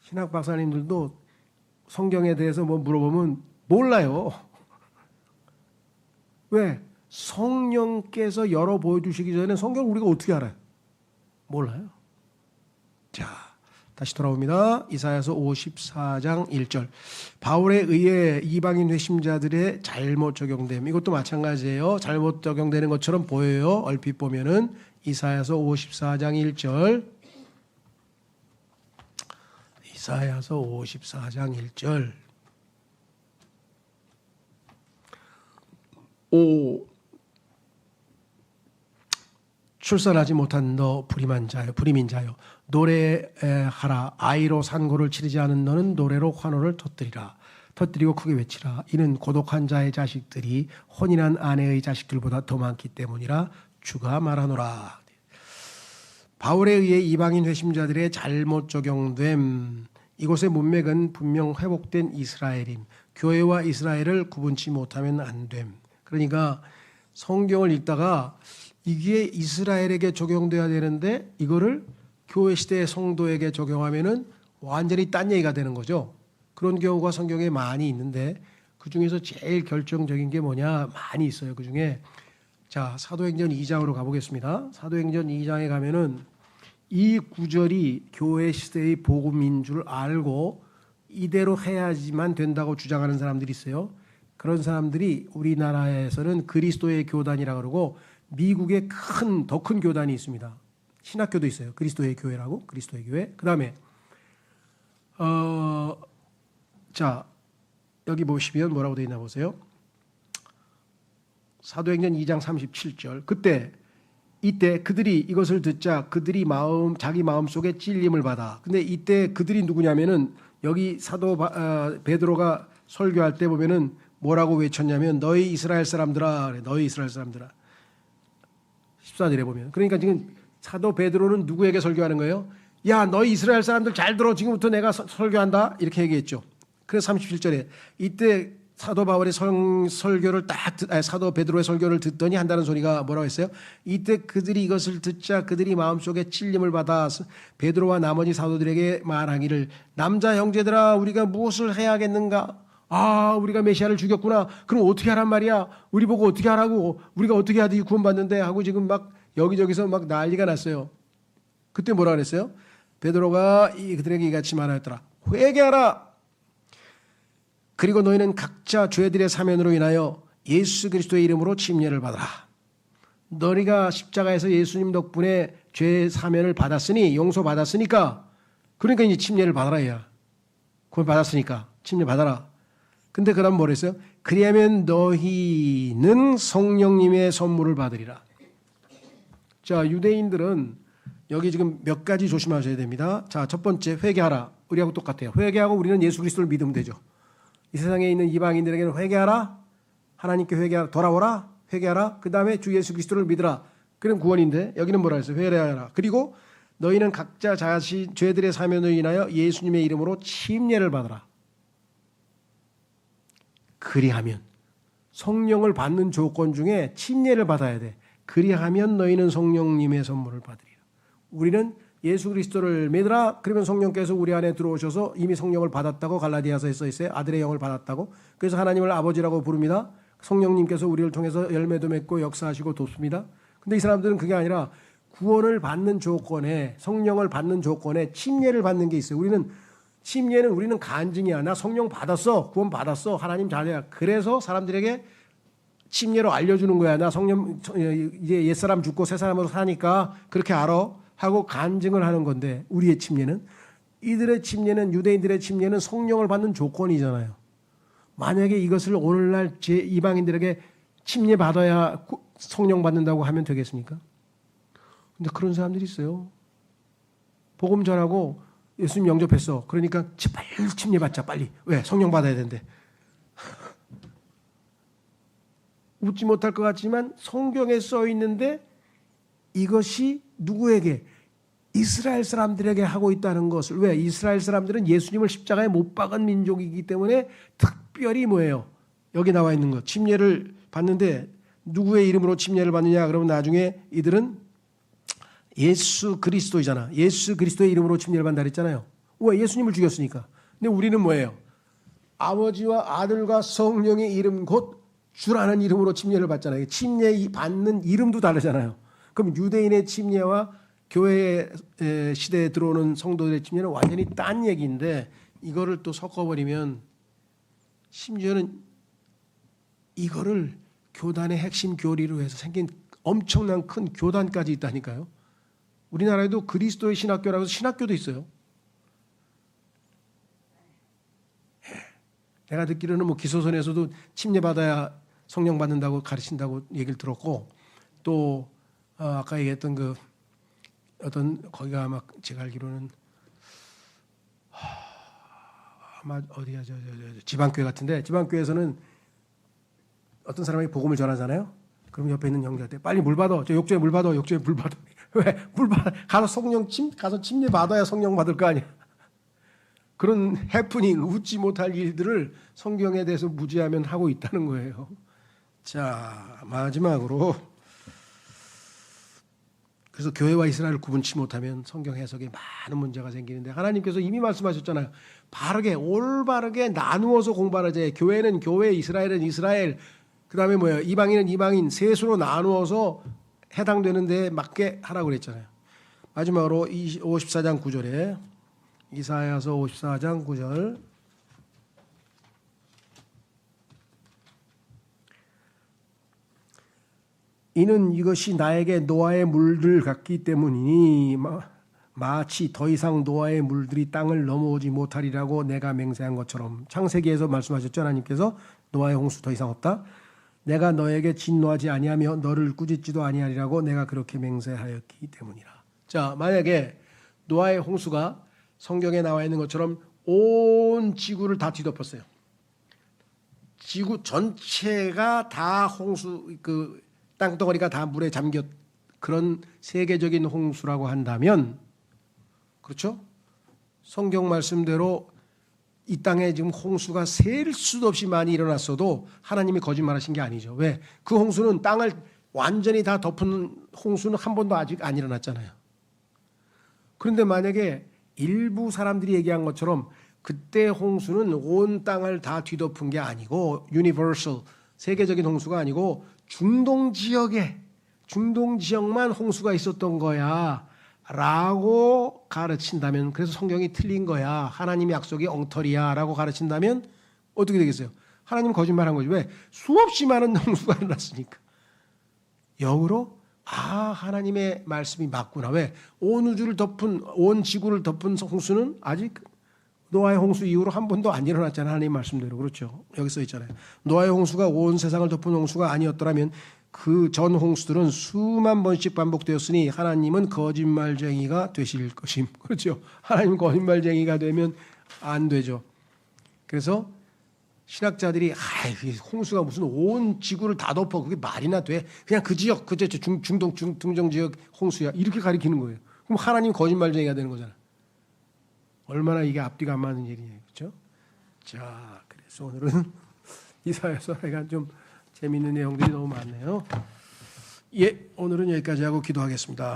신학 박사님들도 성경에 대해서 뭐 물어보면 몰라요. 왜? 성령께서 열어 보여주시기 전에 성경을 우리가 어떻게 알아요? 몰라요. 자, 다시 돌아옵니다. 이사야서 54장 1절. 바울에 의해 이방인 회심자들의 잘못 적용됨. 이것도 마찬가지예요. 잘못 적용되는 것처럼 보여요. 얼핏 보면은 이사야서 54장 1절. 이사야서 54장 1절. 출산하지 못한 너 불임인 자요 노래하라. 아이로 산고를 치르지 않은 너는 노래로 환호를 터뜨리고 크게 외치라. 이는 고독한 자의 자식들이 혼인한 아내의 자식들보다 더 많기 때문이라 주가 말하노라. 바울에 의해 이방인 회심자들의 잘못 적용됨. 이곳의 문맥은 분명 회복된 이스라엘임. 교회와 이스라엘을 구분치 못하면 안 됨. 그러니까 성경을 읽다가 이게 이스라엘에게 적용돼야 되는데 이거를 교회 시대의 성도에게 적용하면은 완전히 딴 얘기가 되는 거죠. 그런 경우가 성경에 많이 있는데 그 중에서 제일 결정적인 게 뭐냐 많이 있어요. 그 중에 자 사도행전 2장으로 가보겠습니다. 사도행전 2장에 가면은 이 구절이 교회 시대의 복음인 줄 알고 이대로 해야지만 된다고 주장하는 사람들이 있어요. 그런 사람들이 우리나라에서는 그리스도의 교단이라고 그러고 미국에 더 큰 교단이 있습니다. 신학교도 있어요. 그리스도의 교회라고. 그리스도의 교회. 그다음에 자, 여기 보시면 뭐라고 되어 있나 보세요. 사도행전 2장 37절. 이때 그들이 이것을 듣자 그들이 자기 마음속에 찔림을 받아. 근데 이때 그들이 누구냐면은 여기 사도 베드로가 설교할 때 보면은 뭐라고 외쳤냐면 너희 이스라엘 사람들아. 그래, 너희 이스라엘 사람들아. 14절에 보면. 그러니까 지금 사도 베드로는 누구에게 설교하는 거예요? 야, 너희 이스라엘 사람들 잘 들어. 지금부터 내가 설교한다. 이렇게 얘기했죠. 그래서 37절에 이때 사도 바울의 설교를 사도 베드로의 설교를 듣더니 한다는 소리가 뭐라고 했어요? 이때 그들이 이것을 듣자 그들이 마음속에 찔림을 받아 베드로와 나머지 사도들에게 말하기를 남자 형제들아 우리가 무엇을 해야겠는가? 우리가 메시아를 죽였구나. 그럼 어떻게 하란 말이야? 우리 보고 어떻게 하라고? 우리가 어떻게 하든지 구원받는데 하고 지금 막 여기저기서 막 난리가 났어요. 그때 뭐라 그랬어요? 베드로가 그들에게 이같이 말하였더라. 회개하라. 그리고 너희는 각자 죄들의 사면으로 인하여 예수 그리스도의 이름으로 침례를 받아라. 너희가 십자가에서 예수님 덕분에 죄 사면을 받았으니 용서받았으니까 그러니까 이제 침례를 받아라. 야. 구원 받았으니까 침례 받아라. 근데 그다음 뭐라 했어요? 그리하면 너희는 성령님의 선물을 받으리라. 자, 유대인들은 여기 지금 몇 가지 조심하셔야 됩니다. 자, 첫 번째 회개하라. 우리하고 똑같아요. 회개하고 우리는 예수 그리스도를 믿으면 되죠. 이 세상에 있는 이방인들에게는 회개하라. 하나님께 회개하라. 돌아오라. 회개하라. 그 다음에 주 예수 그리스도를 믿으라. 그럼 구원인데 여기는 뭐라 했어요? 회개하라. 그리고 너희는 각자 자신 죄들의 사면을 인하여 예수님의 이름으로 침례를 받으라. 그리하면 성령을 받는 조건 중에 침례를 받아야 돼. 그리하면 너희는 성령님의 선물을 받으리라. 우리는 예수 그리스도를 믿으라. 그러면 성령께서 우리 안에 들어오셔서 이미 성령을 받았다고 갈라디아서에 써 있어요. 아들의 영을 받았다고. 그래서 하나님을 아버지라고 부릅니다. 성령님께서 우리를 통해서 열매도 맺고 역사하시고 돕습니다. 근데 이 사람들은 그게 아니라 구원을 받는 조건에 성령을 받는 조건에 침례를 받는 게 있어요. 우리는 간증이야. 나 성령 받았어. 구원 받았어. 하나님 자녀야. 그래서 사람들에게 침례로 알려주는 거야. 나 성령 이제 옛사람 죽고 새사람으로 사니까 그렇게 알아. 하고 간증을 하는 건데 우리의 침례는 이들의 침례는 유대인들의 침례는 성령을 받는 조건이잖아요. 만약에 이것을 오늘날 제 이방인들에게 침례 받아야 성령 받는다고 하면 되겠습니까? 근데 그런 사람들이 있어요. 복음 전하고 예수님 영접했어. 그러니까 빨리 침례 받자 빨리. 왜? 성령 받아야 된대. 웃지 못할 것 같지만 성경에 써 있는데 이것이 누구에게? 이스라엘 사람들에게 하고 있다는 것을. 왜? 이스라엘 사람들은 예수님을 십자가에 못 박은 민족이기 때문에 특별히 뭐예요? 여기 나와 있는 것. 침례를 받는데 누구의 이름으로 침례를 받느냐? 그러면 나중에 이들은 예수 그리스도이잖아. 예수 그리스도의 이름으로 침례를 받는다 그랬잖아요. 왜? 예수님을 죽였으니까. 근데 우리는 뭐예요? 아버지와 아들과 성령의 이름 곧 주라는 이름으로 침례를 받잖아요. 침례 받는 이름도 다르잖아요. 그럼 유대인의 침례와 교회 시대에 들어오는 성도들의 침례는 완전히 딴 얘기인데 이거를 또 섞어버리면 심지어는 이거를 교단의 핵심 교리로 해서 생긴 엄청난 큰 교단까지 있다니까요. 우리나라에도 그리스도의 신학교라고 해서 신학교도 있어요. 내가 듣기로는 뭐 기소선에서도 침례 받아야 성령 받는다고 가르친다고 얘기를 들었고 또 아까 얘기했던 그 어떤 거기가 아마 제가 알기로는 아마 어디야 저 지방교회 같은데 지방교회에서는 어떤 사람이 복음을 전하잖아요. 그럼 옆에 있는 형제한테 빨리 물 받아. 저 욕조에 물 받아. 욕조에 물 받아. 왜? 물 받아. 가서 침례 받아야 성령 받을 거 아니야. 그런 해프닝, 웃지 못할 일들을 성경에 대해서 무지하면 하고 있다는 거예요. 자, 마지막으로 그래서 교회와 이스라엘을 구분치 못하면 성경 해석에 많은 문제가 생기는데 하나님께서 이미 말씀하셨잖아요. 바르게 올바르게 나누어서 공부하자. 교회는 교회, 이스라엘은 이스라엘. 그다음에 뭐예요? 이방인은 이방인. 셋으로 나누어서 해당되는 데에 맞게 하라고 그랬잖아요. 마지막으로 54장 9절에 이사야서 54장 9절 이는 이것이 나에게 노아의 물들 같기 때문이니 마치 더 이상 노아의 물들이 땅을 넘어오지 못하리라고 내가 맹세한 것처럼. 창세기에서 말씀하셨죠. 하나님께서 노아의 홍수 더 이상 없다. 내가 너에게 진노하지 아니하며 너를 꾸짖지도 아니하리라고 내가 그렇게 맹세하였기 때문이라. 자, 만약에 노아의 홍수가 성경에 나와 있는 것처럼 온 지구를 다 뒤덮었어요. 지구 전체가 다 홍수, 그 땅덩어리가 다 물에 잠겼, 그런 세계적인 홍수라고 한다면, 그렇죠? 성경 말씀대로 이 땅에 지금 홍수가 셀 수도 없이 많이 일어났어도 하나님이 거짓말하신 게 아니죠. 왜? 그 홍수는 땅을 완전히 다 덮은 홍수는 한 번도 아직 안 일어났잖아요. 그런데 만약에 일부 사람들이 얘기한 것처럼 그때 홍수는 온 땅을 다 뒤덮은 게 아니고 유니버설, 세계적인 홍수가 아니고 중동 지역만 홍수가 있었던 거야 라고 가르친다면, 그래서 성경이 틀린 거야, 하나님의 약속이 엉터리야 라고 가르친다면 어떻게 되겠어요? 하나님 거짓말한 거지. 왜? 수없이 많은 홍수가 일어났으니까. 역으로 하나님의 말씀이 맞구나. 왜? 온 우주를 덮은, 온 지구를 덮은 홍수는 아직 노아의 홍수 이후로 한 번도 안 일어났잖아요. 하나님 말씀대로. 그렇죠? 여기 써 있잖아요. 노아의 홍수가 온 세상을 덮은 홍수가 아니었더라면 그 전 홍수들은 수만 번씩 반복되었으니 하나님은 거짓말쟁이가 되실 것임. 그렇죠? 하나님 거짓말쟁이가 되면 안 되죠. 그래서 신학자들이 홍수가 무슨 온 지구를 다 덮어, 그게 말이나 돼? 그냥 그 지역, 중동 지역 홍수야, 이렇게 가리키는 거예요. 그럼 하나님 거짓말쟁이가 되는 거잖아. 얼마나 이게 앞뒤가 안 맞는 일이에요, 그렇죠? 자, 그래서 오늘은 이사야서 약간 좀 재미있는 내용들이 너무 많네요. 예, 오늘은 여기까지 하고 기도하겠습니다.